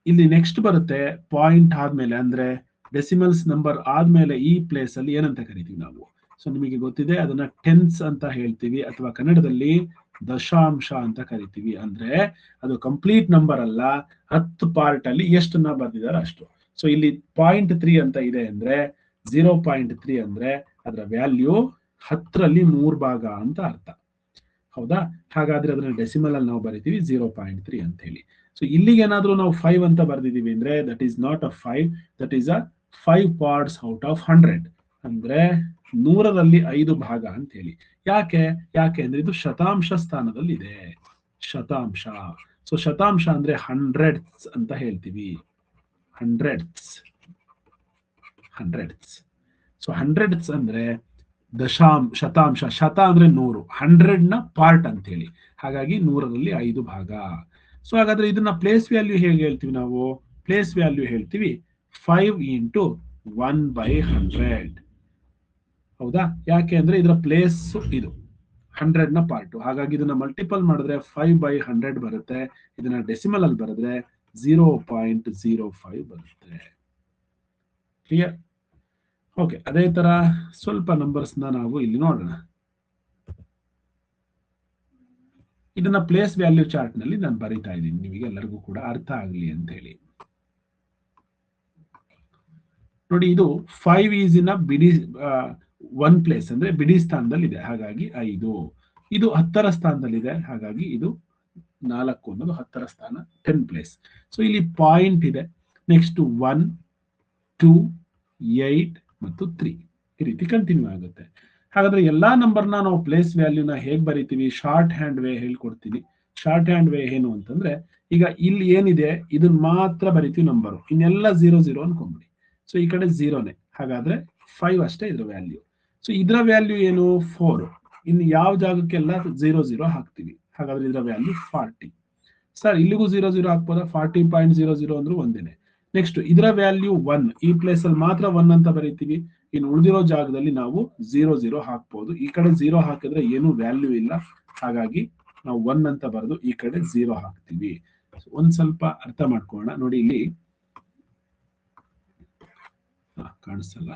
ಇಲ್ಲಿ ನೆಕ್ಸ್ಟ್ ಬರುತ್ತೆ ಪಾಯಿಂಟ್ ಆದ್ಮೇಲೆ, ಅಂದ್ರೆ ಡೆಸಿಮಲ್ಸ್ ನಂಬರ್ ಆದ್ಮೇಲೆ ಈ ಪ್ಲೇಸ್ ಅಲ್ಲಿ ಏನಂತ ಕರಿತೀವಿ ನಾವು? ಸೊ ನಿಮಗೆ ಗೊತ್ತಿದೆ, ಅದನ್ನ ಟೆನ್ಸ್ ಅಂತ ಹೇಳ್ತೀವಿ, ಅಥವಾ ಕನ್ನಡದಲ್ಲಿ ದಶಾಂಶ ಅಂತ ಕರಿತೀವಿ. ಅಂದ್ರೆ ಅದು ಕಂಪ್ಲೀಟ್ ನಂಬರ್ ಅಲ್ಲ, 10 ಪಾರ್ಟ್ ಅಲ್ಲಿ ಎಷ್ಟನ್ನ ಬರ್ದಿದ್ದಾರೆ ಅಷ್ಟು. ಸೊ ಇಲ್ಲಿ 0.3 ಅಂತ ಇದೆ ಅಂದ್ರೆ 0.3 ಅಂದ್ರೆ ಅದರ ವ್ಯಾಲ್ಯೂ 10ರಲ್ಲಿ 3 ಭಾಗ ಅಂತ ಅರ್ಥ, ಹೌದಾ? ಹಾಗಾದ್ರೆ ಅದನ್ನ ಡೆಸಿಮಲ್ ಅಲ್ಲಿ ನಾವು ಬರಿತೀವಿ 0.3 ಅಂತ ಹೇಳಿ. ಸೊ ಇಲ್ಲಿಗೆ ಏನಾದ್ರೂ ನಾವು 5 ಅಂತ ಬರ್ದಿದೀವಿ ಅಂದ್ರೆ that is not a 5, that is a 5 parts out of 100, ಅಂದ್ರೆ 100ರಲ್ಲಿ 5 ಭಾಗ ಅಂತ ಹೇಳಿ. ಯಾಕೆ ಅಂದ್ರೆ ಇದು ಶತಾಂಶ ಸ್ಥಾನದಲ್ಲಿ ಇದೆ, ಶತಾಂಶ. ಸೊ ಶತಾಂಶ ಅಂದ್ರೆ 100s ಅಂತ ಹೇಳ್ತೀವಿ, 100s. ಸೊ 100s ಅಂದ್ರೆ ಶತಾಂಶ, ಶತ ಅಂದ್ರೆ 100, 100 ನ ಪಾರ್ಟ್ ಅಂತ ಹೇಳಿ. ಹಾಗಾಗಿ 100ರಲ್ಲಿ 5 ಭಾಗ. ಸೊ ಹಾಗಾದ್ರೆ ಇದನ್ನ ಪ್ಲೇಸ್ ವ್ಯಾಲ್ಯೂ ಹೇಗೆ ಹೇಳ್ತೀವಿ ನಾವು? ಪ್ಲೇಸ್ ವ್ಯಾಲ್ಯೂ ಹೇಳ್ತೀವಿ 5 into 1/100, ಹೌದಾ? ಯಾಕೆ ಅಂದ್ರೆ ಇದರ ಪ್ಲೇಸ್ ಇದು 100 ನ ಪಾರ್ಟ್. ಹಾಗಾಗಿ ಇದನ್ನ ಮಲ್ಟಿಪಲ್ ಮಾಡಿದ್ರೆ 5/100 ಬರುತ್ತೆ. ಇದನ್ನ ಡೆಸಿಮಲ್ ಅಲ್ಲಿ ಬರೆದ್ರೆ 0.05 ಬರುತ್ತೆ. ಕ್ಲಿಯರ್? ಓಕೆ, ಅದೇ ತರ ಸ್ವಲ್ಪ ನಂಬರ್ಸ್ ನಾವು ಇಲ್ಲಿ ನೋಡೋಣ. ಇದನ್ನ ಪ್ಲೇಸ್ ವ್ಯಾಲ್ಯೂ ಚಾರ್ಟ್ ನಲ್ಲಿ ನಾನು ಬರೀತಾ ಇದ್ದೀನಿ, ನಿಮಗೆ ಎಲ್ಲರಿಗೂ ಕೂಡ ಅರ್ಥ ಆಗಲಿ ಅಂತ ಹೇಳಿ. ನೋಡಿ, ಇದು 5 ಈಸ್ ಇನ್ ಬಿಡಿ 1 ಪ್ಲೇಸ್ ಅಂದ್ರೆ ಬಿಡಿ ಸ್ಥಾನದಲ್ಲಿ ಇದೆ, ಹಾಗಾಗಿ 5. ಇದು 10ರ ಸ್ಥಾನದಲ್ಲಿದೆ, ಹಾಗಾಗಿ ಇದು 4 ಅನ್ನೋದು 10ರ ಸ್ಥಾನ, 10 ಪ್ಲೇಸ್. ಸೊ ಇಲ್ಲಿ ಪಾಯಿಂಟ್ ಇದೆ, ನೆಕ್ಸ್ಟ್ 1 2 8 ಮತ್ತು 3 ಈ ರೀತಿ ಕಂಟಿನ್ಯೂ ಆಗುತ್ತೆ. ಹಾಗಾದ್ರೆ ಎಲ್ಲಾ ನಂಬರ್ನ ನಾವು ಪ್ಲೇಸ್ ವ್ಯಾಲ್ಯೂನ ಹೇಗ್ ಬರೀತೀವಿ? ಶಾರ್ಟ್ ಹ್ಯಾಂಡ್ ವೇ ಹೇಳ್ಕೊಡ್ತೀನಿ. ಶಾರ್ಟ್ ಹ್ಯಾಂಡ್ ವೇ ಏನು ಅಂತಂದ್ರೆ, ಈಗ ಇಲ್ಲಿ ಏನಿದೆ ಇದನ್ನ ಮಾತ್ರ ಬರೀತೀವಿ ನಂಬರು, ಇನ್ನೆಲ್ಲ 0 ಅನ್ಕೊಂಡ್ಬಿಡಿ. ಸೊ ಈ ಕಡೆ 0ನೇ, ಹಾಗಾದ್ರೆ 5 ಅಷ್ಟೇ ಇದ್ರ ವ್ಯಾಲ್ಯೂ. ಸೊ ಇದರ ವ್ಯಾಲ್ಯೂ ಏನು? 4. ಇನ್ನು ಯಾವ ಜಾಗಕ್ಕೆಲ್ಲ 0 ಹಾಕ್ತಿವಿ, ಹಾಗಾದ್ರೆ ಇದರ ವ್ಯಾಲ್ಯೂ 40. ಸರ್ ಇಲ್ಲಿಗೂ 0 ಹಾಕ್ಬೋದಾ? 40.00 ಅಂದ್ರೂ ಒಂದೇನೆ. ನೆಕ್ಸ್ಟ್ ಇದರ ವ್ಯಾಲ್ಯೂ 1, ಈ ಪ್ಲೇಸ್ ಅಲ್ಲಿ ಮಾತ್ರ 1 ಅಂತ ಬರೀತೀವಿ. ಇನ್ನು ಉಳಿದಿರೋ ಜಾಗದಲ್ಲಿ ನಾವು 0 ಹಾಕ್ಬೋದು. ಈ ಕಡೆ 0 ಹಾಕಿದ್ರೆ ಏನು ವ್ಯಾಲ್ಯೂ ಇಲ್ಲ, ಹಾಗಾಗಿ ನಾವು 1 ಅಂತ ಬರೆದು ಈ ಕಡೆ 0 ಹಾಕ್ತೀವಿ. ಒಂದ್ ಸ್ವಲ್ಪ ಅರ್ಥ ಮಾಡ್ಕೊಳ್ಳೋಣ. ನೋಡಿ ಇಲ್ಲಿ ಕಾಣಿಸ್ತಲ್ಲ,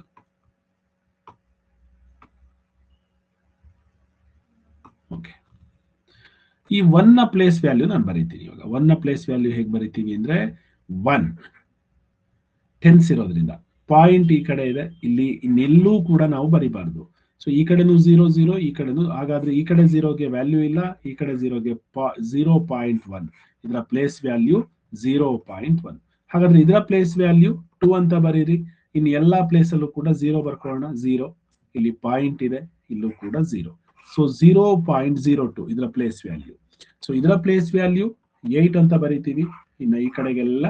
ಓಕೆ. ಈ 1 ನ ಪ್ಲೇಸ್ ವ್ಯಾಲ್ಯೂ ನಾನು ಬರೀತೀನಿ ಇವಾಗ. 1 ನ ಪ್ಲೇಸ್ ವ್ಯಾಲ್ಯೂ ಹೇಗೆ ಬರೀತೀವಿ ಅಂದ್ರೆ 1 ಟೆನ್ಸ್ ಇರೋದ್ರಿಂದ ಪಾಯಿಂಟ್ ಈ ಕಡೆ ಇದೆ, ಇಲ್ಲಿ ಇನ್ನೆಲ್ಲೂ ಕೂಡ ನಾವು ಬರಿಬಾರ್ದು. ಸೊ ಈ ಕಡೆನೂ 0 ಈ ಕಡೆನೂ, ಹಾಗಾದ್ರೆ ಈ ಕಡೆ 0ಗೆ ವ್ಯಾಲ್ಯೂ ಇಲ್ಲ, ಈ ಕಡೆ 0ಗೆ 0.1. ಇದರ ಪ್ಲೇಸ್ ವ್ಯಾಲ್ಯೂ 0.1. ಹಾಗಾದ್ರೆ ಇದರ ಪ್ಲೇಸ್ ವ್ಯಾಲ್ಯೂ 2 ಅಂತ ಬರೀರಿ. ಇನ್ನು ಎಲ್ಲಾ ಪ್ಲೇಸ್ ಅಲ್ಲೂ ಕೂಡ 0 ಬರ್ಕೊಳ್ಳೋಣ. 0, ಇಲ್ಲಿ ಪಾಯಿಂಟ್ ಇದೆ, ಇಲ್ಲೂ ಕೂಡ 0. ಸೊ 0.02 ಇದರ ಪ್ಲೇಸ್ ವ್ಯಾಲ್ಯೂ. ಸೊ ಇದರ ಪ್ಲೇಸ್ ವ್ಯಾಲ್ಯೂ 8 ಅಂತ ಬರೀತೀವಿ. ಇನ್ನು ಈ ಕಡೆಗೆಲ್ಲ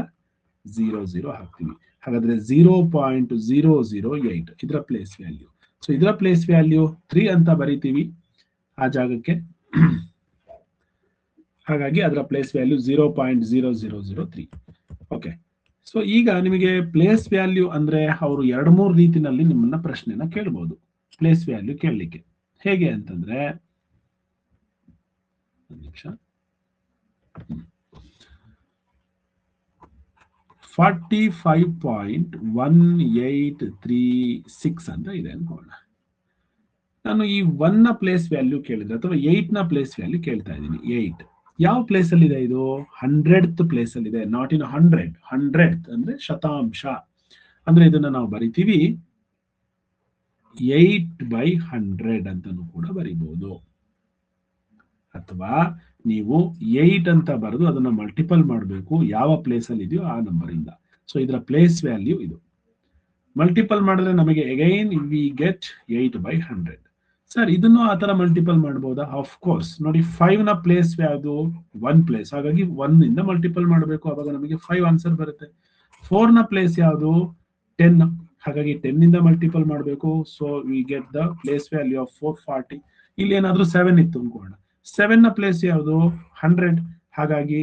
0 ಹಾಕ್ತೀವಿ. ಹಾಗಾದ್ರೆ 0.008 ಇದರ ಪ್ಲೇಸ್ ವ್ಯಾಲ್ಯೂ. ಸೊ ಇದರ ಪ್ಲೇಸ್ ವ್ಯಾಲ್ಯೂ 3 ಅಂತ ಬರೀತೀವಿ ಆ ಜಾಗಕ್ಕೆ. ಹಾಗಾಗಿ ಅದರ ಪ್ಲೇಸ್ ವ್ಯಾಲ್ಯೂ 0.0003. ಓಕೆ. ಸೊ ಈಗ ನಿಮಗೆ ಪ್ಲೇಸ್ ವ್ಯಾಲ್ಯೂ ಅಂದ್ರೆ ಅವರು 2-3 ರೀತಿನಲ್ಲಿ ನಿಮ್ಮನ್ನ ಪ್ರಶ್ನೆನ ಕೇಳಬಹುದು. ಪ್ಲೇಸ್ ವ್ಯಾಲ್ಯೂ ಕೇಳಲಿಕ್ಕೆ ಹೇಗೆ ಅಂತಂದ್ರೆ, ಒಂದು ನಿಮಿಷ, 45.1836 ಅಂತ ಇದೆ ಅನ್ಕೊಳ್ಳೋಣ. ನಾನು ಈ 1 ನ ಪ್ಲೇಸ್ ವ್ಯಾಲ್ಯೂ ಕೇಳಿದ್ರೆ ಅಥವಾ 8 ನ ಪ್ಲೇಸ್ ವ್ಯಾಲ್ಯೂ ಕೇಳ್ತಾ ಇದ್ದೀನಿ. 8 ಯಾವ ಪ್ಲೇಸ್ ಅಲ್ಲಿ ಇದೆ? ಇದು 100th ಪ್ಲೇಸ್ ಅಲ್ಲಿ ಇದೆ. ನಾಟ್ ಇನ್ 100th ಅಂದ್ರೆ ಶತಾಂಶ. ಅಂದ್ರೆ ಇದನ್ನ ನಾವು ಬರಿತೀವಿ 8/100 ಅಂತಾನು ಕೂಡ ಬರಿಬಹುದು. ಅಥವಾ ನೀವು 8 ಅಂತ ಬರೆದು ಅದನ್ನ ಮಲ್ಟಿಪಲ್ ಮಾಡಬೇಕು ಯಾವ ಪ್ಲೇಸ್ ಅಲ್ಲಿ ಇದೆಯೋ ಆ ನಂಬರ್ ಇಂದ. ಸೊ ಇದರ ಪ್ಲೇಸ್ ವ್ಯಾಲ್ಯೂ ಇದು. ಮಲ್ಟಿಪಲ್ ಮಾಡಿದ್ರೆ ನಮಗೆ ಅಗೈನ್ ವಿ ಗೆಟ್ 8/100. ಸರ್ ಇದನ್ನು ಆ ತರ ಮಲ್ಟಿಪಲ್ ಮಾಡಬಹುದಾ? Of course. ನೋಡಿ 5 ನ ಪ್ಲೇಸ್ ಯಾವುದು? 1 ಪ್ಲೇಸ್, ಹಾಗಾಗಿ 1 ಇಂದ ಮಲ್ಟಿಪಲ್ ಮಾಡಬೇಕು, ಅವಾಗ ನಮಗೆ 5 ಆನ್ಸರ್ ಬರುತ್ತೆ. 4 ನ ಪ್ಲೇಸ್ ಯಾವುದು? 10, ಹಾಗಾಗಿ 10 ಇಂದ ಮಲ್ಟಿಪಲ್ ಮಾಡಬೇಕು. So we get the place value of 440. ಇಲ್ಲಿ ಏನಾದ್ರೂ 7 ಇತ್ತು ಅನ್ಕೋಣ. 7 ನ ಪ್ಲೇಸ್ ಯಾವುದು? 100, ಹಾಗಾಗಿ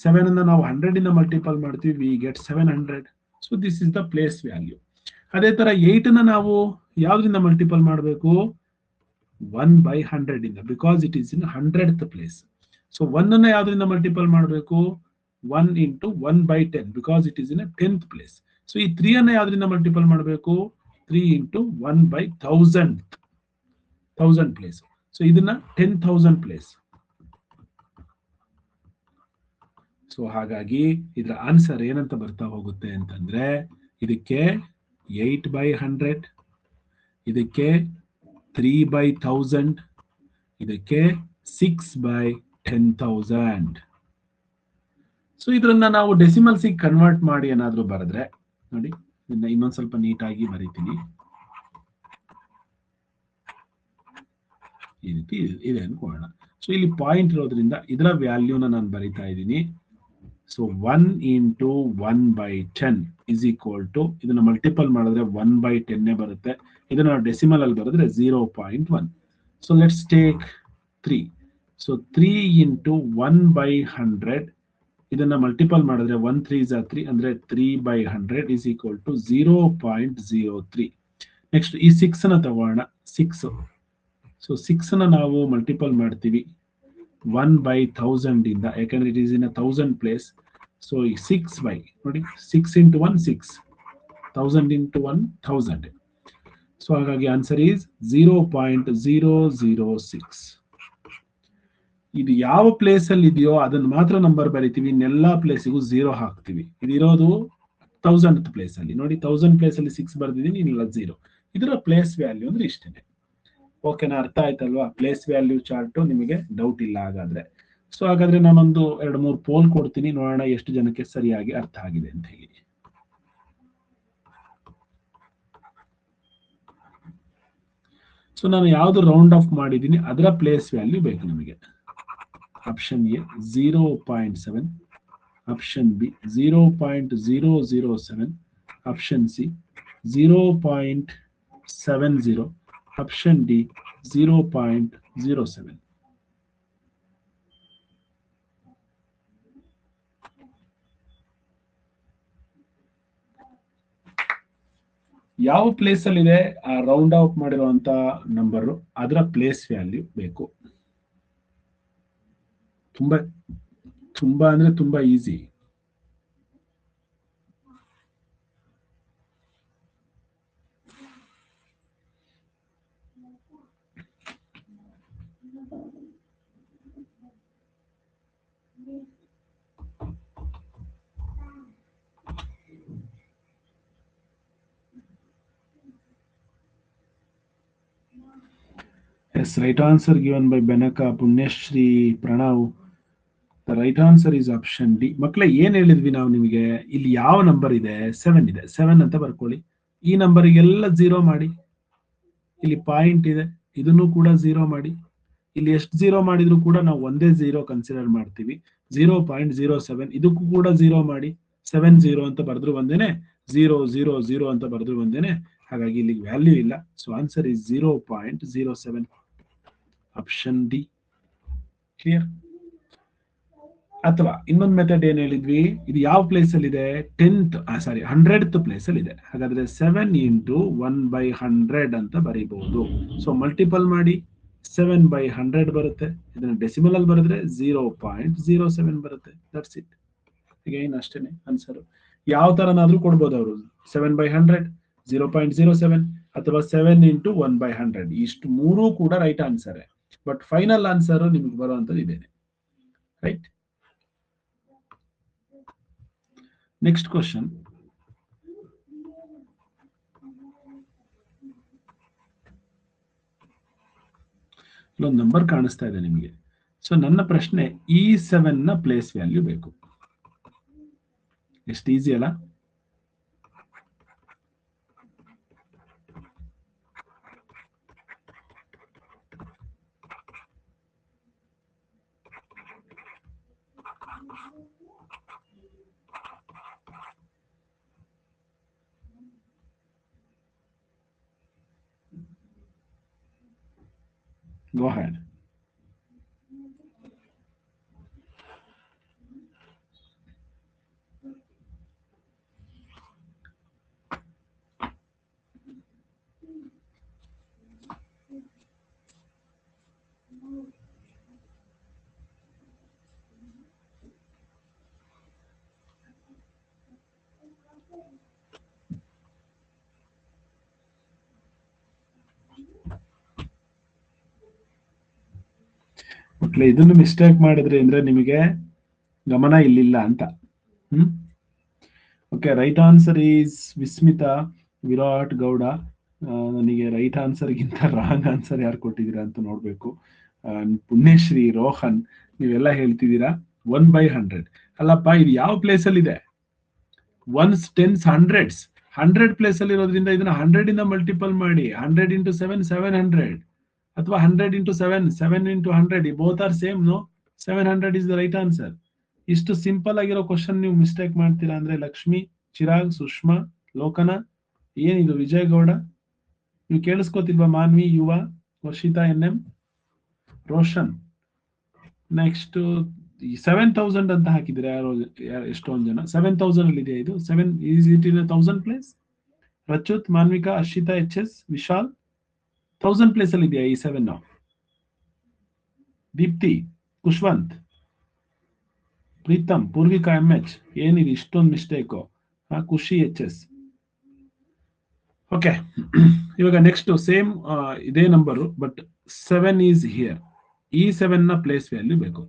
7 ಅನ್ನ ನಾವು 100 ಇಂದ ಮಲ್ಟಿಪಲ್ ಮಾಡ್ತೀವಿ, we get 700. So this is the place value. ಅದೇ ತರ 8 ನ ನಾವು ಯಾವ್ದ್ರಿಂದ ಮಲ್ಟಿಪಲ್ ಮಾಡಬೇಕು? 1/100 ಇಂದ, because it is in 100th place. So 1 ಅನ್ನ ಯಾವ್ದ್ರಿಂದ ಮಲ್ಟಿಪಲ್ ಮಾಡಬೇಕು? 1 into 1/10, because it is in 10th place. So ಈ 3 ಅನ್ನ ಯಾವ್ದ್ರಿಂದ ಮಲ್ಟಿಪಲ್ ಮಾಡಬೇಕು? 3 into 1/1000 ಪ್ಲೇಸ್. ಸೊ ಇದನ್ನ 10,000 ಪ್ಲೇಸ್. ಸೊ ಹಾಗಾಗಿ ಇದರ ಆನ್ಸರ್ ಏನಂತ ಬರ್ತಾ ಹೋಗುತ್ತೆ ಅಂತಂದ್ರೆ, ಇದಕ್ಕೆ 8/100, ಇದಕ್ಕೆ 3/1000, ಇದಕ್ಕೆ 6/10,000. ಸೊ ಇದನ್ನ ನಾವು ಡೆಸಿಮಲ್ಸ್ ಕನ್ವರ್ಟ್ ಮಾಡಿ ಏನಾದ್ರೂ ಬರೆದ್ರೆ, ನೋಡಿ ಇದನ್ನ ಇನ್ನೊಂದ್ ಸ್ವಲ್ಪ ನೀಟಾಗಿ ಬರೀತೀನಿ. ಈ ರೀತಿ ಇದೆ ಅನ್ಕೊಳ್ಳೋಣ. ಸೊ ಇಲ್ಲಿ ಪಾಯಿಂಟ್ ಇರೋದ್ರಿಂದ ಇದರ ವ್ಯಾಲ್ಯೂನ ನಾನು ಬರೀತಾ ಇದ್ದೀನಿ. So 1 into 1/10 is equal to, ಇದನ್ನ ಮಲ್ಟಿಪಲ್ ಮಾಡಿದ್ರೆ 1/10 ಬರುತ್ತೆ. ಇದನ್ನ ಡೆಸಿಮಲ್ ಅಲ್ಲಿ ಬರೆದ್ರೆ 0.1. So let's take 3. So 3 into 1/100, ಇದನ್ನ ಮಲ್ಟಿಪಲ್ ಮಾಡಿದ್ರೆ 1 3s are 3, ಅಂದ್ರೆ 3/100 is equal to 0.03. ನೆಕ್ಸ್ಟ್ ಈ 6 ನ ತಗೋಣ. 6. ಸೊ 6 ನ ನಾವು ಮಲ್ಟಿಪಲ್ ಮಾಡ್ತೀವಿ 1/1000 ಇಂದ, ಯಾಕಂದ್ರೆ it is in 1000 place. So 6 ನೋಡಿ 6 into 1 6, 1000 into 1 1000. ಸೊ ಹಾಗಾಗಿ ಆನ್ಸರ್ ಈಸ್ 0.006. ಇದು ಯಾವ ಪ್ಲೇಸ್ ಅಲ್ಲಿ ಇದೆಯೋ ಅದನ್ನ ಮಾತ್ರ ನಂಬರ್ ಬರಿತೀವಿ, ಇನ್ನೆಲ್ಲಾ ಪ್ಲೇಸಿಗೂ 0 ಹಾಕ್ತಿವಿ. ಇದಿರೋದು 1000th ಪ್ಲೇಸ್ ಅಲ್ಲಿ. ನೋಡಿ 1000 ಪ್ಲೇಸ್ ಅಲ್ಲಿ 6 ಬರ್ದಿದ್ದೀನಿ, ಇಲ್ಲ 0. ಇದರ ಪ್ಲೇಸ್ ವ್ಯಾಲ್ಯೂ ಅಂದ್ರೆ ಇಷ್ಟೇನೆ. ಓಕೆನಾ? ಅರ್ಥ ಆಯ್ತಲ್ವಾ? ಪ್ಲೇಸ್ ವ್ಯಾಲ್ಯೂ ಚಾರ್ಟ್ ನಿಮಗೆ ಡೌಟ್ ಇಲ್ಲ ಹಾಗಾದ್ರೆ. ಸೊ ಹಾಗಾದ್ರೆ ನಾನೊಂದು 2-3 ಪೋಲ್ ಕೊಡ್ತೀನಿ, ನೋಡೋಣ ಎಷ್ಟು ಜನಕ್ಕೆ ಸರಿಯಾಗಿ ಅರ್ಥ ಆಗಿದೆ ಅಂತ ಹೇಳಿ. ಸೊ ನಾನು ಯಾವ್ದು ರೌಂಡ್ ಆಫ್ ಮಾಡಿದ್ದೀನಿ ಅದರ ಪ್ಲೇಸ್ ವ್ಯಾಲ್ಯೂ ಬೇಕು ನಮಗೆ. Option A 0.7, option B 0.007, option C 0.70, option D 0.07. ಯಾವ ಪ್ಲೇಸ್ ಅಲ್ಲಿ ಇದೆ ಆ ರೌಂಡ್ ಆಫ್ ಮಾಡಿರುವಂತ ನಂಬರ್, ಅದರ ಪ್ಲೇಸ್ ವ್ಯಾಲ್ಯೂ ಬೇಕು. ತುಂಬಾ ತುಂಬಾ ಅಂದ್ರೆ ತುಂಬಾ easy. Yes, right answer given by Benaka, Punyashri, Pranav. The right answer is option D. ಮಕ್ಕಳೇ ಏನ್ ಹೇಳಿದ್ವಿ ನಾವು ನಿಮಗೆ? ಇಲ್ಲಿ ಯಾವ ನಂಬರ್ ಇದೆ? 7 ಇದೆ. 7 ಅಂತ ಬರ್ಕೊಳ್ಳಿ. ಈ ನಂಬರಿಗೆಲ್ಲ 0 ಮಾಡಿ. ಇಲ್ಲಿ ಪಾಯಿಂಟ್ ಇದೆ, ಇದನ್ನು ಕೂಡ 0 ಮಾಡಿ. ಇಲ್ಲಿ ಎಷ್ಟು 0 ಮಾಡಿದ್ರು ಕೂಡ ನಾವು ಒಂದೇ 0 ಕನ್ಸಿಡರ್ ಮಾಡ್ತೀವಿ. 0.07 ಇದಕ್ಕೂ ಕೂಡ 0 ಮಾಡಿ. 70 ಅಂತ ಬರೆದ್ರು ಒಂದೇನೆ, 000 ಅಂತ ಬರೆದ್ರು ಒಂದೇನೆ. ಹಾಗಾಗಿ ಇಲ್ಲಿ ವ್ಯಾಲ್ಯೂ ಇಲ್ಲ. So answer is 0.07. Option D. Clear? ಅಥವಾ ಇನ್ನೊಂದು ಮೆಥಡ್ ಏನ್ ಹೇಳಿದ್ವಿ? ಇದು ಯಾವ ಪ್ಲೇಸ್ ಅಲ್ಲಿ ಇದೆ? 100th ಪ್ಲೇಸ್ ಅಲ್ಲಿ ಇದೆ. ಹಾಗಾದ್ರೆ 7 ಇಂಟು 1/100 ಅಂತ ಬರೀಬಹುದು. ಸೊ ಮಲ್ಟಿಪಲ್ ಮಾಡಿ 7/100 ಬರುತ್ತೆ. ಇದನ್ನ ಡೆಸಿಮಲ್ ಅಲ್ಲಿ ಬರೆದ್ರೆ 0.07 ಬರುತ್ತೆ. That's it. ಅಗೈನ್ ಅಷ್ಟೇನೆ ಆನ್ಸರ್. ಯಾವ ತರನಾದ್ರೂ ಕೊಡ್ಬೋದು ಅವರು. 7/100, 0.07 ಅಥವಾ 7 ಇಂಟು 1/100. ಇಷ್ಟು ಮೂರೂ ಕೂಡ right answer. But final answer ನಿಮ್ಗೆ ಬರುವಂತದ್ದು ಇದೇನೆ. ರೈಟ್? Next question. ಇಲ್ಲೊಂದು ನಂಬರ್ ಕಾಣಿಸ್ತಾ ಇದೆ ನಿಮಗೆ. ಸೊ ನನ್ನ ಪ್ರಶ್ನೆ, E7 ನ ಪ್ಲೇಸ್ ವ್ಯಾಲ್ಯೂ ಬೇಕು. ಎಷ್ಟು ಈಸಿ ಅಲ್ಲ? Go ahead. ಮಕ್ಕಳೇ ಇದನ್ನು ಮಿಸ್ಟೇಕ್ ಮಾಡಿದ್ರಿ ಅಂದ್ರೆ ನಿಮಗೆ ಗಮನ ಇಲ್ಲಿಲ್ಲ ಅಂತ. Okay, right answer is Vismita Virat Gowda. ನನಗೆ ರೈಟ್ ಆನ್ಸರ್ಗಿಂತ ರಾಂಗ್ ಆನ್ಸರ್ ಯಾರು ಕೊಟ್ಟಿದ್ದೀರಾ ಅಂತ ನೋಡ್ಬೇಕು. ಪುಣ್ಯಶ್ರೀ, ರೋಹನ್, ನೀವೆಲ್ಲ ಹೇಳ್ತಿದ್ದೀರಾ 1/100. ಅಲ್ಲಪ್ಪ, ಇದು ಯಾವ ಪ್ಲೇಸ್ ಅಲ್ಲಿ ಇದೆ? 1s, 10s, 100s. 100 ಪ್ಲೇಸ್ ಅಲ್ಲಿ ಇರೋದ್ರಿಂದ ಇದನ್ನ 100 ಇಂದ ಮಲ್ಟಿಪಲ್ ಮಾಡಿ. 100 ಇಂಟು 7, 700. ಅಥವಾ 100 into 7, 7 into 100. Both are same, no? 700 is the right answer. ಇಷ್ಟು ಸಿಂಪಲ್ ಆಗಿರೋ ಕ್ವಶನ್ ನೀವು ಮಿಸ್ಟೇಕ್ ಮಾಡ್ತೀರಾ ಅಂದ್ರೆ, ಲಕ್ಷ್ಮಿ, ಚಿರಾಗ್, ಸುಷ್ಮಾ, ಲೋಕನ, ಏನಿದು ವಿಜಯ್ ಗೌಡ, ನೀವು ಕೇಳಿಸ್ಕೋತಿಲ್ವಾ? ಮಾನ್ವಿ, ಯುವ, ವರ್ಷಿತಾ, NM, ರೋಷನ್. ನೆಕ್ಸ್ಟ್ 7000 ಅಂತ ಹಾಕಿದ್ರೆ ಯಾರೋ ಎಷ್ಟೊಂದು ಜನ. 7000 ಅಲ್ಲಿ ಇದೆಯಾ ಇದು? 7 ಈಸ್ ಇಟ್ ಇನ್ 1000 ಪ್ಲೇಸ್? ರಚುತ್, ಮಾನ್ವಿಕಾ, ಅರ್ಷಿತಾ, HS, ವಿಶಾಲ್, 1000 ಪ್ಲೇಸ್ ಅಲ್ಲಿ ಇದೆಯಾ ಈ 7? ದೀಪ್ತಿ, ಕುಶ್ವಂತ್, ಪ್ರೀತಮ್, ಪೂರ್ವಿಕಾ, MH, ಏನಿದೆ ಇಷ್ಟೊಂದು ಮಿಸ್ಟೇಕು? ಖುಷಿ, HS. ಓಕೆ, ಇವಾಗ ನೆಕ್ಸ್ಟ್ ಸೇಮ್ ಇದೇ ನಂಬರು, ಬಟ್ 7 ಈಸ್ ಹಿಯರ್. ಈ 7 ನ ಪ್ಲೇಸ್ ವ್ಯಾಲ್ಯೂ ಬೇಕು.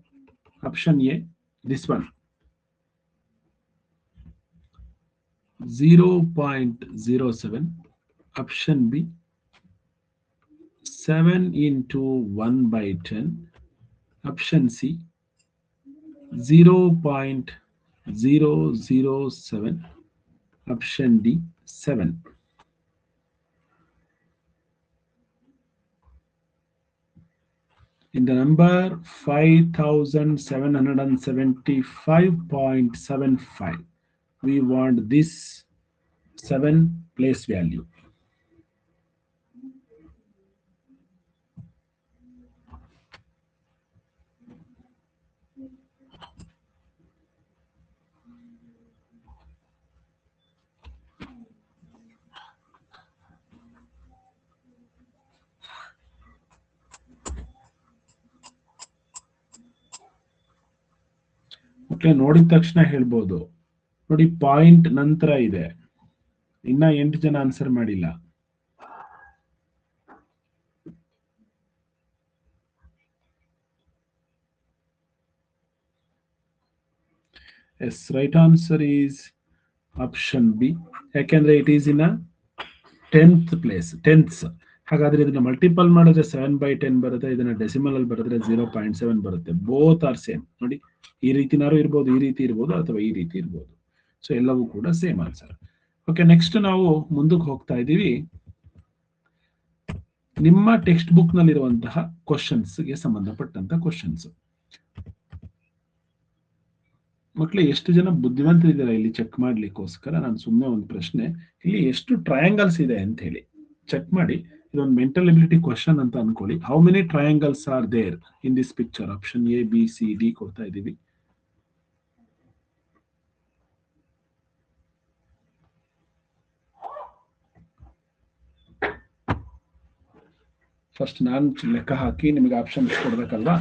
Option A, this one, 0.07. Option B, 7 into 1/10. Option C, 0.007. Option D, 7. In the number 5775.75, we want this 7 place value. ಮಕ್ಕಳೇ ನೋಡಿದ ತಕ್ಷಣ ಹೇಳ್ಬೋದು. ನೋಡಿ ಪಾಯಿಂಟ್ ನಂತರ ಇದೆ, ಇನ್ನ 8 ಜನ ಆನ್ಸರ್ ಮಾಡಿಲ್ಲ. Yes, right answer is option B. ಯಾಕೆಂದ್ರೆ it is in 10th place, 10ths. ಹಾಗಾದ್ರೆ ಇದನ್ನ ಮಲ್ಟಿಪಲ್ ಮಾಡಿದ್ರೆ 7/10 ಬರುತ್ತೆ, ಇದನ್ನ ಡೆಸಿಮಲ್ ಅಲ್ಲಿ ಬರೆದ್ರೆ 0.7 ಬರುತ್ತೆ. Both are same. ನೋಡಿ, ಈ ರೀತಿನಾರು ಇರ್ಬೋದು, ಈ ರೀತಿ ಇರ್ಬೋದು, ಅಥವಾ ಈ ರೀತಿ ಇರ್ಬೋದು. ಸೊ ಎಲ್ಲವೂ ಕೂಡ ಸೇಮ್ ಆನ್ಸರ್. ಓಕೆ, ನೆಕ್ಸ್ಟ್ ನಾವು ಮುಂದಕ್ಕೆ ಹೋಗ್ತಾ ಇದ್ದೀವಿ. ನಿಮ್ಮ ಟೆಕ್ಸ್ಟ್ ಬುಕ್ ನಲ್ಲಿರುವಂತಹ ಕ್ವಶನ್ಸ್ಗೆ ಸಂಬಂಧಪಟ್ಟಂತ ಕ್ವಶನ್ಸ್. ಮಕ್ಕಳು ಎಷ್ಟು ಜನ ಬುದ್ಧಿವಂತರಿದ್ದೀರಾ ಇಲ್ಲಿ ಚೆಕ್ ಮಾಡ್ಲಿಕ್ಕೋಸ್ಕರ ನಾನು ಸುಮ್ಮನೆ ಒಂದು ಪ್ರಶ್ನೆ, ಇಲ್ಲಿ ಎಷ್ಟು ಟ್ರಯಾಂಗಲ್ಸ್ ಇದೆ ಅಂತ ಹೇಳಿ ಚೆಕ್ ಮಾಡಿ. ಇದೊಂದು ಮೆಂಟಲ್ ಎಬಿಲಿಟಿ ಕ್ವಶನ್ ಅಂತ ಅನ್ಕೊಳ್ಳಿ. How many triangles are there in this picture? Option A, B, C, D ಕೊಡ್ತಾ ಇದ್ದೀವಿ. ಫಸ್ಟ್ ನಾನು ಲೆಕ್ಕ ಹಾಕಿ ನಿಮಗೆ ಆಪ್ಷನ್ ಕೊಡ್ಬೇಕಲ್ವಾ?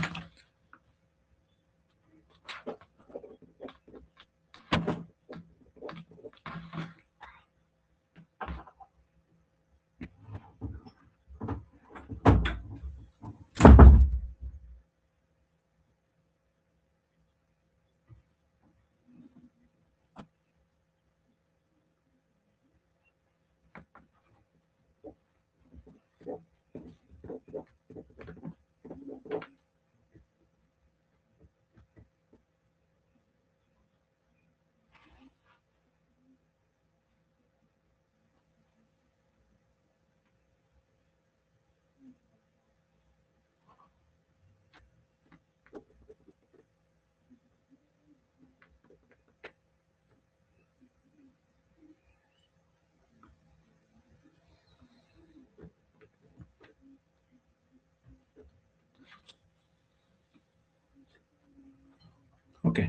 Okay,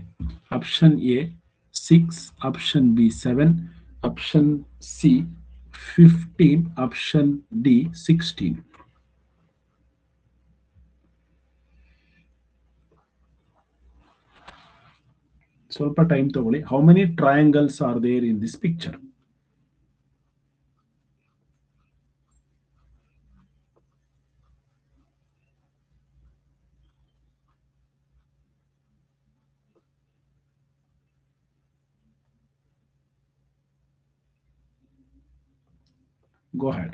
option A 6, option B 7, option C 15, option D 16. ಸ್ವಲ್ಪ ಟೈಮ್ ತಗೊಳ್ಳಿ. How many triangles are there in this picture? Go ahead.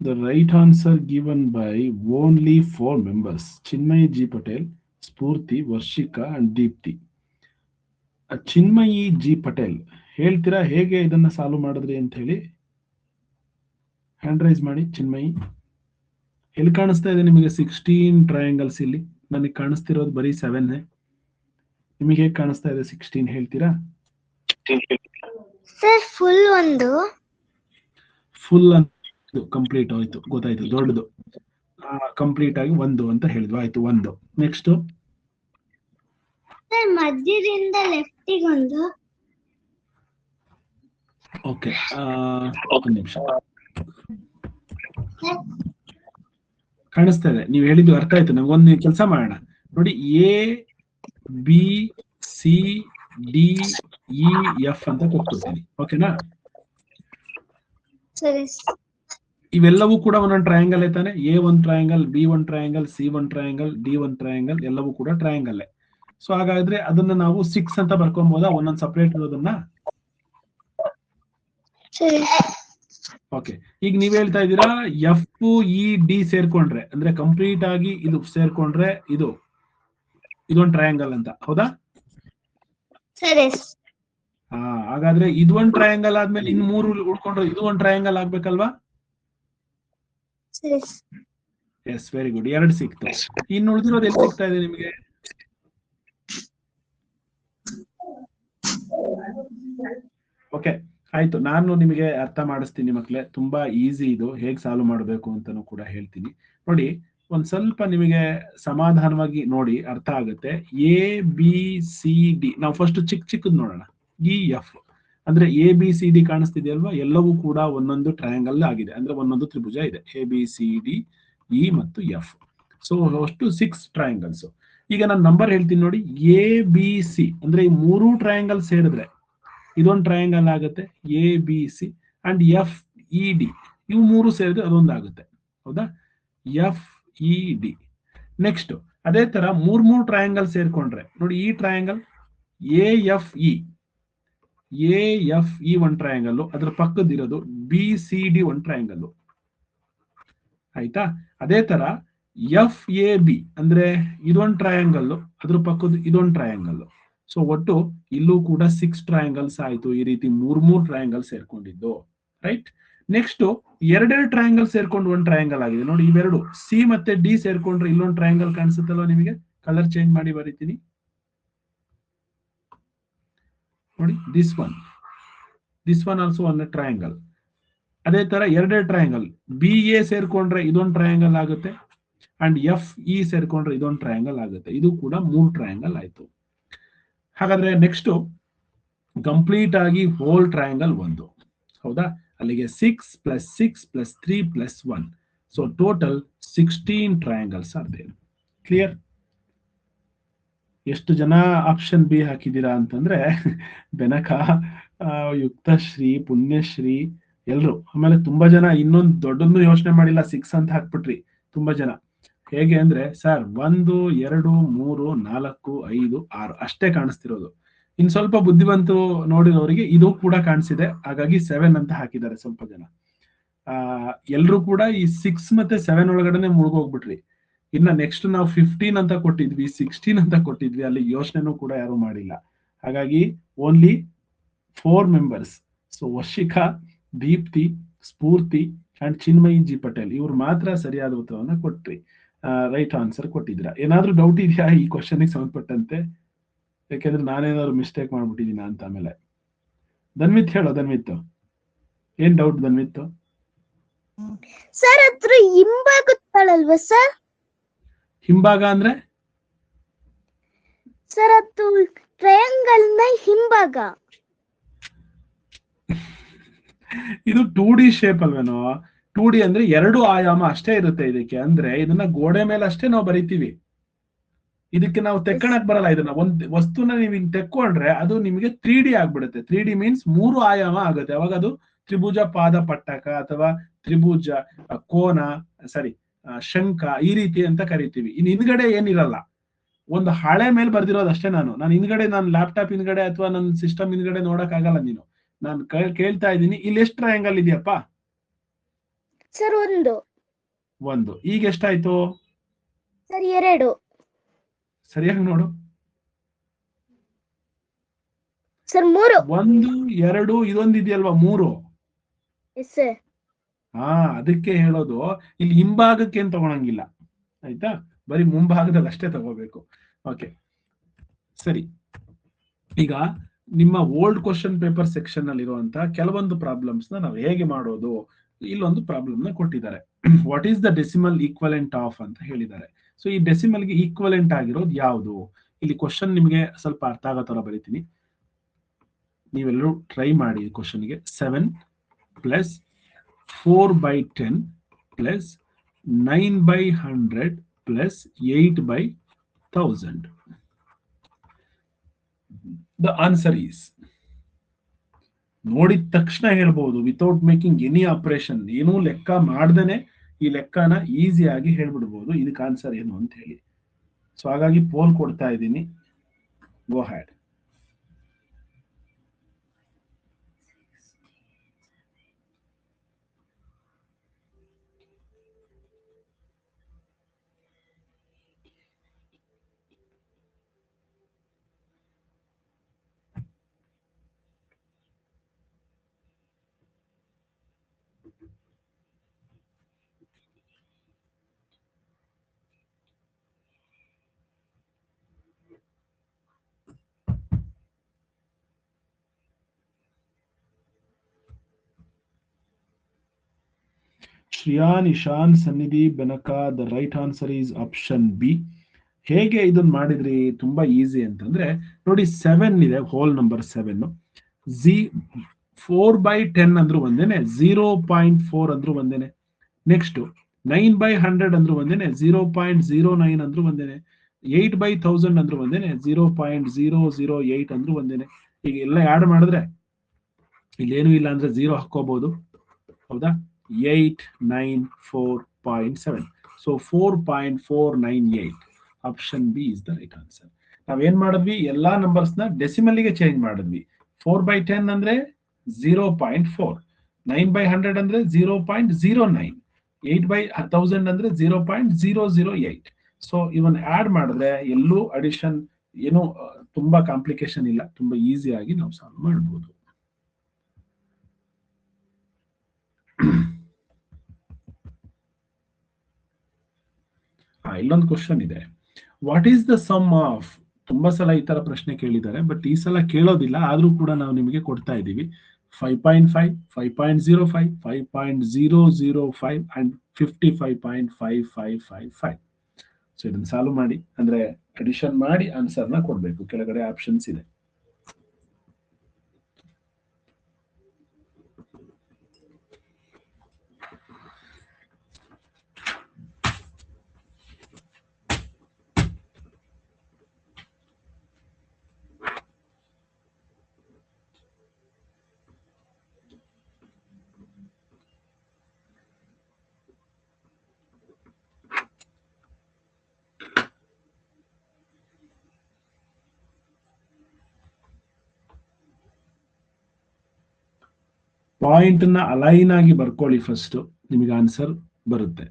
The right answer given by only 4 members: Chinmayi G. Patel, Spurti, Varshika and Deepti. Chinmayi G Patel, ಹೇಳ್ತೀರಾ ಹೇಗೆ ಇದನ್ನ solve ಮಾಡಿದ್ರಿ ಅಂತ ಹೇಳಿ? Hand raise ಮಾಡಿ. ಚಿನ್ಮಯಿ, ಎಲ್ಲಿ ಕಾಣಿಸ್ತಾ ಇದೆ ನಿಮಗೆ 16 ಟ್ರಯಾಂಗಲ್ಸ್? ಇಲ್ಲಿ ನನಗೆ ಕಾಣಿಸ್ತಿರೋದು ಬರೀ 7. ನಿಮಗೆ ಹೇಗೆ ಕಾಣಿಸ್ತಾ ಇದೆ 16? ಹೇಳ್ತೀರಾ? ಸರ್ ಫುಲ್ ಒಂದು ಫುಲ್ ಕಂಪ್ಲೀಟ್ ಆಯ್ತು, ಗೊತ್ತಾಯ್ತು. ದೊಡ್ಡದು ಕಂಪ್ಲೀಟ್ ಆಗಿ 1 ಅಂತ ಹೇಳಿದ್ವಿ. ಆಯ್ತು, 1. ನೆಕ್ಸ್ಟ್ ಸರ್ ಮಧ್ಯದಿಂದ ಲೆಫ್ಟಿಗೆ ಒಂದು. ಓಕೆ, ಒಂದು ನಿಮಿಷ. ಕಾಣಿಸ್ತಾ ಇದೆ, ನೀವು ಹೇಳಿದ್ದು ಅರ್ಥ ಆಯ್ತು. ನಮ್ಗೊಂದು ಕೆಲಸ ಮಾಡೋಣ ನೋಡಿ. A B C D E F ಅಂತ ಕೊಟ್ಬಿಡ್ತೀನಿ. ಓಕೆನಾ? ಸರಿ. ಇವೆಲ್ಲವೂ ಕೂಡ ಒಂದೊಂದು ಟ್ರಯಾಂಗಲ್ ತಾನೆ. A 1 triangle, B 1 triangle, C 1 triangle, D 1 triangle, ಎಲ್ಲವೂ ಕೂಡ ಟ್ರಯಾಂಗಲ್. ಸೊ ಹಾಗಾದ್ರೆ ಅದನ್ನ ನಾವು 6 ಅಂತ ಬರ್ಕೊಬಹುದಾ, ಒಂದೊಂದು ಸಪರೇಟ್ ಇರೋದನ್ನ? ಓಕೆ, ಈಗ ನೀವ್ ಹೇಳ್ತಾ ಇದ್ದೀರಾ ಎಫ್ ಇ ಡಿ ಸೇರ್ಕೊಂಡ್ರೆ, ಅಂದ್ರೆ ಕಂಪ್ಲೀಟ್ ಆಗಿ ಇದು ಸೇರ್ಕೊಂಡ್ರೆ ಇದೊಂದು ಟ್ರಯಾಂಗಲ್ ಅಂತ, ಹೌದಾ? ಸರಿ. ಹಾಗಾದ್ರೆ ಇದೊಂದು ಟ್ರಯಾಂಗಲ್ ಆದ್ಮೇಲೆ ಇನ್ 3 ಉಳ್ಕೊಂಡ್ರೆ ಇದು ಒಂದು ಟ್ರಯಾಂಗಲ್ ಆಗ್ಬೇಕಲ್ವಾ? ಎಸ್, ವೆರಿ ಗುಡ್, 2 ಸಿಕ್ತು. ಇನ್ನು ಉಳಿದಿರೋದು ಎಲ್ಲಿ ಸಿಗ್ತಾ ಇದೆ ನಿಮಗೆ? ಓಕೆ, ಆಯ್ತು, ನಾನು ನಿಮಗೆ ಅರ್ಥ ಮಾಡಿಸ್ತೀನಿ ಮಕ್ಕಳೇ. ತುಂಬಾ ಈಸಿ ಇದು, ಹೇಗೆ ಸಾಲ್ವ್ ಮಾಡಬೇಕು ಅಂತಾನು ಕೂಡ ಹೇಳ್ತೀನಿ. ನೋಡಿ, ಒಂದ್ ಸ್ವಲ್ಪ ನಿಮಗೆ ಸಮಾಧಾನವಾಗಿ ನೋಡಿ, ಅರ್ಥ ಆಗುತ್ತೆ. ಎ ಬಿ ಸಿ ಡಿ, ನಾವು ಫಸ್ಟ್ ಚಿಕ್ಕ ಚಿಕ್ಕದ್ ನೋಡೋಣ. ಇ ಎಫ್ ಅಂದ್ರೆ ಎ ಬಿ ಸಿ ಡಿ ಕಾಣಿಸ್ತಿದೆಯಲ್ವಾ, ಎಲ್ಲವೂ ಕೂಡ ಒಂದೊಂದು ಟ್ರಯಾಂಗಲ್ ಆಗಿದೆ, ಅಂದ್ರೆ ಒಂದೊಂದು ತ್ರಿಭುಜ ಇದೆ. A B C D E ಮತ್ತು ಎಫ್, ಸೊ ಅಷ್ಟು 6 ಟ್ರಯಾಂಗಲ್ಸ್. ಈಗ ನಾನು ನಂಬರ್ ಹೇಳ್ತೀನಿ ನೋಡಿ. ಎ ಬಿ ಸಿ ಅಂದ್ರೆ ಈ 3 ಟ್ರಯಾಂಗಲ್ ಸೇರಿದ್ರೆ ಇದೊಂದು ಟ್ರಯಾಂಗಲ್ ಆಗುತ್ತೆ, A B C. And F E D, ಇವು 3 ಸೇರಿದ್ರೆ ಅದೊಂದು ಆಗುತ್ತೆ, ಹೌದಾ? F E D. ನೆಕ್ಸ್ಟ್ ಅದೇ ತರ 3 ಟ್ರಯಾಂಗಲ್ ಸೇರ್ಕೊಂಡ್ರೆ ನೋಡಿ, ಈ triangle A F E, A F E ಒಂದು ಟ್ರಯಾಂಗಲ್, ಅದ್ರ ಪಕ್ಕದಿರೋದು ಬಿ ಸಿ ಡಿ ಒಂದು ಟ್ರಯಾಂಗಲ್, ಆಯ್ತಾ? ಅದೇ ತರ ಎಫ್ ಎ ಬಿ ಅಂದ್ರೆ ಇದೊಂದು ಟ್ರಯಾಂಗಲ್, ಅದ್ರ ಪಕ್ಕದ ಇದೊಂದು ಟ್ರಯಾಂಗಲ್. ಸೊ ಒಟ್ಟು ಇಲ್ಲೂ ಕೂಡ 6 ಟ್ರಯಾಂಗಲ್ಸ್ ಆಯ್ತು, ಈ ರೀತಿ 3 ಟ್ರಯಾಂಗಲ್ ಸೇರ್ಕೊಂಡಿದ್ದು, ರೈಟ್? ನೆಕ್ಸ್ಟ್ 2 ಟ್ರಯಾಂಗಲ್ ಸೇರ್ಕೊಂಡು ಒಂದು ಟ್ರಯಾಂಗಲ್ ಆಗಿದೆ ನೋಡಿ. ಇವೆರಡು ಸಿ ಮತ್ತೆ ಡಿ ಸೇರ್ಕೊಂಡ್ರೆ ಇಲ್ಲೊಂದು ಟ್ರಯಾಂಗಲ್ ಕಾಣಿಸುತ್ತಲ್ವ ನಿಮಗೆ? ಕಲರ್ ಚೇಂಜ್ ಮಾಡಿ ಬರೀತೀನಿ ನೋಡಿ. This one also one triangle. ಅದೇ ತರ 2 ಟ್ರಯಾಂಗಲ್, ಬಿ ಎ ಸೇರ್ಕೊಂಡ್ರೆ ಇದೊಂದು ಟ್ರಯಾಂಗಲ್ ಆಗುತ್ತೆ, ಅಂಡ್ ಎಫ್ ಇ ಸೇರ್ಕೊಂಡ್ರೆ ಇದೊಂದು ಟ್ರಯಾಂಗಲ್ ಆಗುತ್ತೆ. ಇದು ಕೂಡ 3 ಟ್ರಯಾಂಗಲ್ ಆಯ್ತು. ಹಾಗಾದ್ರೆ ನೆಕ್ಸ್ಟ್ ಕಂಪ್ಲೀಟ್ ಆಗಿ ಹೋಲ್ ಟ್ರಯಾಂಗಲ್ ಒಂದು, ಹೌದಾ? ಅಲ್ಲಿಗೆ 6 + 6 + 3 + 1, so total 16 triangles are there. Clear? ಎಷ್ಟು ಜನ ಆಪ್ಷನ್ ಬಿ ಹಾಕಿದ್ದೀರಾ ಅಂತಂದ್ರೆ ಬೆನಕ, ಯುಕ್ತಶ್ರೀ, ಪುಣ್ಯಶ್ರೀ, ಎಲ್ರು. ಆಮೇಲೆ ತುಂಬಾ ಜನ ಇನ್ನೊಂದು ದೊಡ್ಡನ್ನು ಯೋಚನೆ ಮಾಡಿಲ್ಲ, 6 ಅಂತ ಹಾಕ್ಬಿಟ್ರಿ ತುಂಬಾ ಜನ. ಹೇಗೆ ಅಂದ್ರೆ, ಸರ್ 1 2 3 4 5 6 ಅಷ್ಟೇ ಕಾಣಿಸ್ತಿರೋದು. ಇನ್ ಸ್ವಲ್ಪ ಬುದ್ಧಿವಂತು ನೋಡಿದವರಿಗೆ ಇದು ಕೂಡ ಕಾಣಿಸಿದೆ, ಹಾಗಾಗಿ 7 ಅಂತ ಹಾಕಿದ್ದಾರೆ ಸ್ವಲ್ಪ ಜನ. ಎಲ್ರು ಕೂಡ ಈ 6 ಮತ್ತೆ 7 ಒಳಗಡೆನೆ ಮುಳುಗೋಗ್ಬಿಟ್ರಿ. ಇನ್ನ ನೆಕ್ಸ್ಟ್ ನಾವು 15 ಅಂತ ಕೊಟ್ಟಿದ್ವಿ, 16 ಅಂತ ಕೊಟ್ಟಿದ್ವಿ, ಅಲ್ಲಿ ಯೋಚನೆನೂ ಕೂಡ ಯಾರು ಮಾಡಿಲ್ಲ. ಹಾಗಾಗಿ only 4 members. So Varshika, Deepti, Spoorthi and Chinmayi G Patel, ಇವ್ರು ಮಾತ್ರ ಸರಿಯಾದ ಉತ್ತರವನ್ನ ಕೊಟ್ರಿ, ರೈಟ್ ಆನ್ಸರ್ ಕೊಟ್ಟಿದ್ದೀರಾ. ಏನಾದ್ರೂ ಡೌಟ್ ಇದೆಯಾ ಈ ಕ್ವಶನ್ಗೆ ಸಂಬಂಧಪಟ್ಟಂತೆ? ಯಾಕೆಂದ್ರೆ ನಾನೇನಾದ್ರು ಮಿಸ್ಟೇಕ್ ಮಾಡ್ಬಿಟ್ಟಿದ್ದೀನ ಅಂತ. ಆಮೇಲೆ ಧನ್ವಿತ್ ಹೇಳೋ, ಧನ್ವಿತ್ ಏನ್ ಡೌಟ್ ಧನ್ವಿತ್? ಸರ್ ಹತ್ರ ಹಿಂಭಾಗುತ್ತಾಳಲ್ವಾ ಸರ್? ಹಿಂಭಾಗ ಅಂದ್ರೆ ಸರ್ ಅದು ಟ್ರಯಾಂಗಲ್ ನ ಹಿಂಭಾಗ. ಇದು 2D ಶೇಪ್ ಅಲ್ವೇನೋ? 2D ಅಂದ್ರೆ 2 ಆಯಾಮ ಅಷ್ಟೇ ಇರುತ್ತೆ ಇದಕ್ಕೆ. ಅಂದ್ರೆ ಇದನ್ನ ಗೋಡೆ ಮೇಲೆ ಅಷ್ಟೇ ನಾವು ಬರಿತೀವಿ, ಇದಕ್ಕೆ ನಾವು ತೆಕ್ಕಣಕ್ ಬರಲ್ಲ. ಇದನ್ನ ಒಂದ್ ವಸ್ತುನ ನೀವು ಹಿಂಗ್ ತೆಕ್ಕೊಂಡ್ರೆ ಅದು ನಿಮಗೆ 3D ಆಗ್ಬಿಡುತ್ತೆ. 3D ಮೀನ್ಸ್ 3 ಆಯಾಮ ಆಗುತ್ತೆ. ಅವಾಗ ಅದು ತ್ರಿಭುಜ ಪಾದ ಪಟ್ಟಕ ಅಥವಾ ತ್ರಿಭುಜ, ಕೋನ, ಸರಿ, ಶಂಕ, ಈ ರೀತಿ ಅಂತ ಕರಿತೀವಿ. ಇನ್ ಹಿಂದ್ಗಡೆ ಏನಿರಲ್ಲ, ಒಂದು ಹಾಳೆ ಮೇಲೆ ಬರ್ದಿರೋದು ಅಷ್ಟೇ. ನಾನು ಹಿಂದ್ಗಡೆ, ನಾನು ಲ್ಯಾಪ್ಟಾಪ್ ಹಿಂದ್ಗಡೆ ಅಥವಾ ನನ್ನ ಸಿಸ್ಟಮ್ ಹಿಂದ್ಗಡೆ ನೋಡಕ್ ಆಗಲ್ಲ. ನಾನು ಕೇಳ್ತಾ ಇದ್ದೀನಿ, ಇಲ್ಲಿ ಎಷ್ಟು ಟ್ರಯಾಂಗಲ್ ಇದೆಯಪ್ಪ? ಸರ್ ಒಂದು. ಈಗ ಎಷ್ಟಾಯ್ತು ಸರ್? 2. ಸರಿಯಾಗಿ ನೋಡು ಸರ್ 3. 1 2 ಇದೊಂದು ಇದೆಯಲ್ವಾ 3. Yes sir. ಅದಕ್ಕೆ ಹೇಳೋದು, ಇಲ್ಲಿ ಹಿಂಭಾಗಕ್ಕೆ ಏನ್ ತಗೊಳಂಗಿಲ್ಲ, ಆಯ್ತಾ? ಬರೀ ಮುಂಭಾಗದಲ್ಲಿ ಅಷ್ಟೇ ತಗೋಬೇಕು. ಓಕೆ, ಸರಿ. ಈಗ ನಿಮ್ಮ ಓಲ್ಡ್ ಕ್ವಶನ್ ಪೇಪರ್ ಸೆಕ್ಷನ್ ಅಲ್ಲಿ ಇರುವಂತ ಕೆಲವೊಂದು ಪ್ರಾಬ್ಲಮ್ಸ್ ನ ನಾವು ಹೇಗೆ ಮಾಡೋದು, ಇಲ್ಲೊಂದು ಪ್ರಾಬ್ಲಮ್ ನ ಕೊಟ್ಟಿದ್ದಾರೆ. What is the decimal equivalent of ಅಂತ ಹೇಳಿದ್ದಾರೆ. ಸೊ ಈ ಡೆಸಿಮಲ್ ಗೆ ಈಕ್ವಲೆಂಟ್ ಆಗಿರೋದು ಯಾವುದು? ಇಲ್ಲಿ ಕ್ವಶನ್ ನಿಮಗೆ ಸ್ವಲ್ಪ ಅರ್ಥ ಆಗೋ ತರ ಬರೀತೀನಿ, ನೀವೆಲ್ಲರೂ ಟ್ರೈ ಮಾಡಿ. ಕ್ವಶನ್ಗೆ 7 + 4/10 + 9/100 + 8/1000. The answer is, ನೋಡಿದ ತಕ್ಷಣ ಹೇಳ್ಬಹುದು, ವಿತೌಟ್ ಮೇಕಿಂಗ್ ಎನಿ ಆಪರೇಷನ್, ಏನೂ ಲೆಕ್ಕ ಮಾಡ್ದೇನೆ ಈ ಲೆಕ್ಕನ ಈಸಿಯಾಗಿ ಹೇಳ್ಬಿಡ್ಬಹುದು ಇದಕ್ಕೆ ಆನ್ಸರ್ ಏನು ಅಂತ ಹೇಳಿ. ಸೊ ಹಾಗಾಗಿ ಪೋಲ್ ಕೊಡ್ತಾ ಇದ್ದೀನಿ, ಗೋ ಹ್ಯಾಡ್. ಶ್ರಿಯಾನ್, ಇಶಾನ್, ಸನ್ನಿಧಿ, Benaka. The right answer is option B. ಹೇಗೆ ಇದನ್ನ ಮಾಡಿದ್ರಿ? ತುಂಬಾ ಈಸಿ ಅಂತಂದ್ರೆ ನೋಡಿ, 7 ಇದೆ, ಹೋಲ್ ನಂಬರ್ 7. 4/10 ಅಂದ್ರೂ ಒಂದೇನೆ, 0.4 ಅಂದ್ರೂ ಒಂದೇನೆ. ನೆಕ್ಸ್ಟ್ 9/100 ಅಂದ್ರೂ ಒಂದೇನೆ, 0.09 ಅಂದ್ರೂ ಒಂದೇನೆ. 8/1000 ಅಂದ್ರೂ ಒಂದೇನೆ, 0.008 ಅಂದ್ರೂ ಒಂದೇನೆ. ಈಗ ಎಲ್ಲ ಆಡ್ ಮಾಡಿದ್ರೆ ಇಲ್ಲೇನು ಇಲ್ಲ ಅಂದ್ರೆ 0 ಹಾಕೋಬಹುದು, ಹೌದಾ? 894.7. So 4.498. Option B is the right answer. ನಾವೇನ್ ಮಾಡಿದ್ವಿ? ಎಲ್ಲಾ ನಂಬರ್ಸ್ ನ ಡೆಸಿಮಲ್ಗೆ ಚೇಂಜ್ ಮಾಡಿದ್ವಿ. 4/10 ಅಂದ್ರೆ 0.4, 9/100 ಅಂದ್ರೆ 0.09, 8/1000 ಅಂದ್ರೆ 0.008. ಸೊ ಇವನ್ ಆಡ್ ಮಾಡಿದ್ರೆ ಎಲ್ಲೂ ಅಡಿಷನ್ ಏನು ತುಂಬಾ ಕಾಂಪ್ಲಿಕೇಶನ್ ಇಲ್ಲ, ತುಂಬಾ ಈಸಿ ಆಗಿ ನಾವು ಸಾಲ್ವ್ ಮಾಡಬಹುದು. ಇಲ್ಲೊಂದು ಕ್ವಶನ್ ಇದೆ. What is the sum of? ತುಂಬಾ ಸಲ ಈ ತರ ಪ್ರಶ್ನೆ ಕೇಳಿದ್ದಾರೆ, ಬಟ್ ಈ ಸಲ ಕೇಳೋದಿಲ್ಲ, ಆದ್ರೂ ಕೂಡ ನಾವು ನಿಮಗೆ ಕೊಡ್ತಾ ಇದ್ದೀವಿ. 5.5, 5.05, 5.005 ಅಂಡ್ 55.5555. ಸೊ ಇದನ್ನ ಸಾಲ್ವ್ ಮಾಡಿ, ಅಂದ್ರೆ ಅಡಿಷನ್ ಮಾಡಿ ಆನ್ಸರ್ ನ ಕೊಡ್ಬೇಕು. ಕೆಳಗಡೆ ಆಪ್ಷನ್ಸ್ ಇದೆ. ಪಾಯಿಂಟ್ ನ ಅಲೈನ್ ಆಗಿ ಬರ್ಕೊಳ್ಳಿ, ಫಸ್ಟ್ ನಿಮಗೆ ಆನ್ಸರ್ ಬರುತ್ತೆ.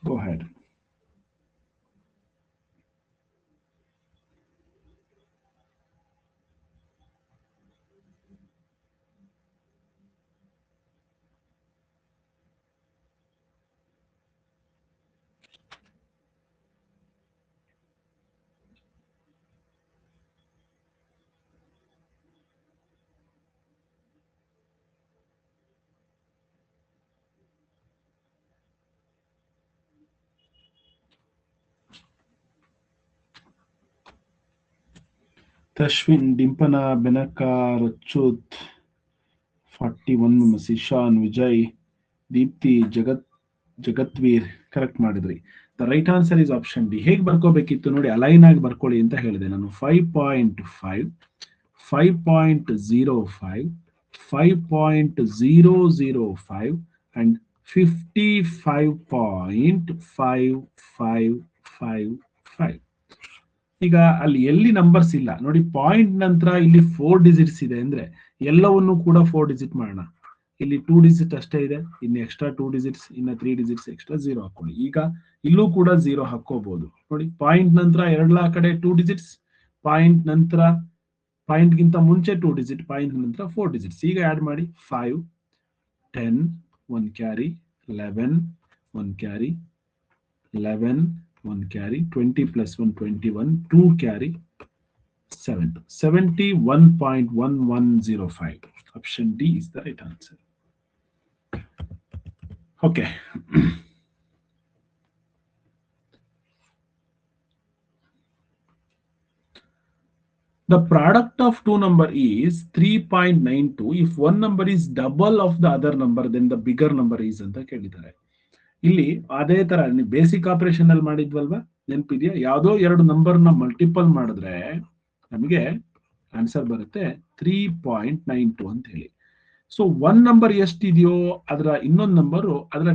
Go ahead. Tashwin, Dimpana, Benaka, Rachut, 41 members, Ishan, Vijay, Deepti, Jagatveer, correct ಮಾಡಿದ್ರಿ. The right answer is option D. ಹೇಗೆ ಬರ್ಕೋಬೇಕಿತ್ತು ನೋಡಿ, ಅಲೈನ್ ಆಗಿ ಬರ್ಕೊಳ್ಳಿ ಅಂತ ಹೇಳಿದೆ ನಾನು. 5.5, 5.05, 5.005 and 55.5555. ಈಗ ಅಲ್ಲಿ ಎಲ್ಲಿ ನಂಬರ್ಸ್ ಇಲ್ಲ ನೋಡಿ, ಪಾಯಿಂಟ್ ನಂತರ ಇಲ್ಲಿ 4 ಡಿಜಿಟ್ಸ್ ಇದೆ ಅಂದ್ರೆ ಎಲ್ಲವನ್ನು ಕೂಡ 4 ಡಿಜಿಟ್ ಮಾಡೋಣ. ಇಲ್ಲಿ 2 ಡಿಜಿಟ್ ಅಷ್ಟೇ ಇದೆ, ಇನ್ನು ಎಕ್ಸ್ಟ್ರಾ 2 ಡಿಜಿಟ್ಸ್, ಇನ್ನ 3 ಡಿಜಿಟ್ಸ್ ಎಕ್ಸ್ಟ್ರಾ 0 ಹಾಕೊಳ್ಳಿ. ಈಗ ಇಲ್ಲೂ ಕೂಡ 0 ಹಾಕೋಬಹುದು ನೋಡಿ. ಪಾಯಿಂಟ್ ನಂತರ ಎರಡ್ಲಾ ಕಡೆ 2 ಡಿಜಿಟ್ಸ್, ಪಾಯಿಂಟ್ ನಂತರ ಪಾಯಿಂಟ್ ಗಿಂತ ಮುಂಚೆ 2 ಡಿಜಿಟ್, ಪಾಯಿಂಟ್ ನಂತರ 4 ಡಿಜಿಟ್ಸ್. ಈಗ ಆಡ್ ಮಾಡಿ. 5, 10, 1 carry, 11, 1 carry, 11, 1 carry, 20 plus 1, 21, 2 carry, 7, 71.1105. Option D is the right answer. Okay. The product of two number is 3.92. If one number is double of the other number, then the bigger number is ಅಂತ ಕೇಳಿದ್ದಾರೆ. ಇಲ್ಲಿ ಅದೇ ತರ basic operation ಅಲ್ಲಿ ಮಾಡಿದ್ವಲ್ವಾ, ನೆನಪಿದೆಯಾ? ಯಾವುದೋ ಎರಡು number ನ ಮಲ್ಟಿಪಲ್ ಮಾಡಿದ್ರೆ ನಮಗೆ ಆನ್ಸರ್ ಬರುತ್ತೆ 3.92 ಅಂತ ಹೇಳಿ. ಸೊ ಒನ್ ನಂಬರ್ ಎಷ್ಟಿದೆಯೋ ಅದರ ಇನ್ನೊಂದು ನಂಬರು ಅದರ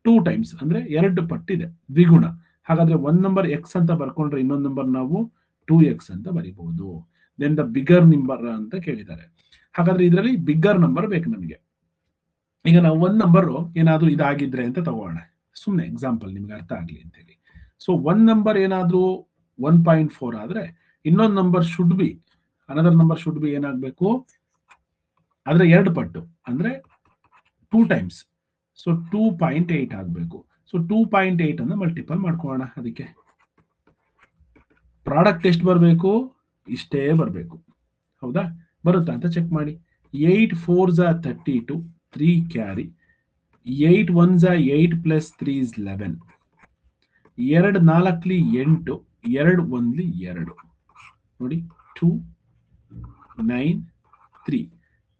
2 ಟೈಮ್ಸ್ ಅಂದ್ರೆ 2 ಪಟ್ಟಿದೆ, ದ್ವಿಗುಣ. ಹಾಗಾದ್ರೆ ಒನ್ ನಂಬರ್ ಎಕ್ಸ್ ಅಂತ ಬರ್ಕೊಂಡ್ರೆ ಇನ್ನೊಂದು ನಂಬರ್ ನಾವು 2x ಅಂತ ಬರೀಬಹುದು. ದೆನ್ ದ ಬಿಗರ್ ನಂಬರ್ ಅಂತ ಕೇಳಿದ್ದಾರೆ. ಹಾಗಾದ್ರೆ ಇದರಲ್ಲಿ ಬಿಗ್ಗರ್ ನಂಬರ್ ಬೇಕು ನಮಗೆ. ಈಗ ನಾವು ಒಂದ್ ನಂಬರ್ ಏನಾದ್ರೂ ಇದಾಗಿದ್ರೆ ಅಂತ ತಗೋಣ, ಸುಮ್ಮನೆ ಎಕ್ಸಾಂಪಲ್ ನಿಮ್ಗೆ ಅರ್ಥ ಆಗ್ಲಿ ಅಂತೇಳಿ. ಸೊ ಒಂದ್ ನಂಬರ್ ಏನಾದ್ರೂ 1.4 ಆದ್ರೆ ಇನ್ನೊಂದು number should be, another number should be ಏನಾಗಬೇಕು, ಆದ್ರೆ 2 ಪಟ್ಟು ಅಂದ್ರೆ 2 ಟೈಮ್ಸ್. ಸೊ 2.8 ಆಗಬೇಕು. ಸೊ 2.8 ಅನ್ನು ಮಲ್ಟಿಪಲ್ ಮಾಡ್ಕೊಳ್ಳೋಣ. ಅದಕ್ಕೆ ಪ್ರಾಡಕ್ಟ್ ಎಷ್ಟು ಬರಬೇಕು, ಇಷ್ಟೇ ಬರಬೇಕು. ಹೌದಾ, ಬರುತ್ತಾ ಅಂತ ಚೆಕ್ ಮಾಡಿ. 8 4s are 32, 3 carry. 8 1s are 8 plus 3 is 11. 2 4ಲಿ 8, 2 1ಲಿ 2 ನೋಡಿ, 2 9 3.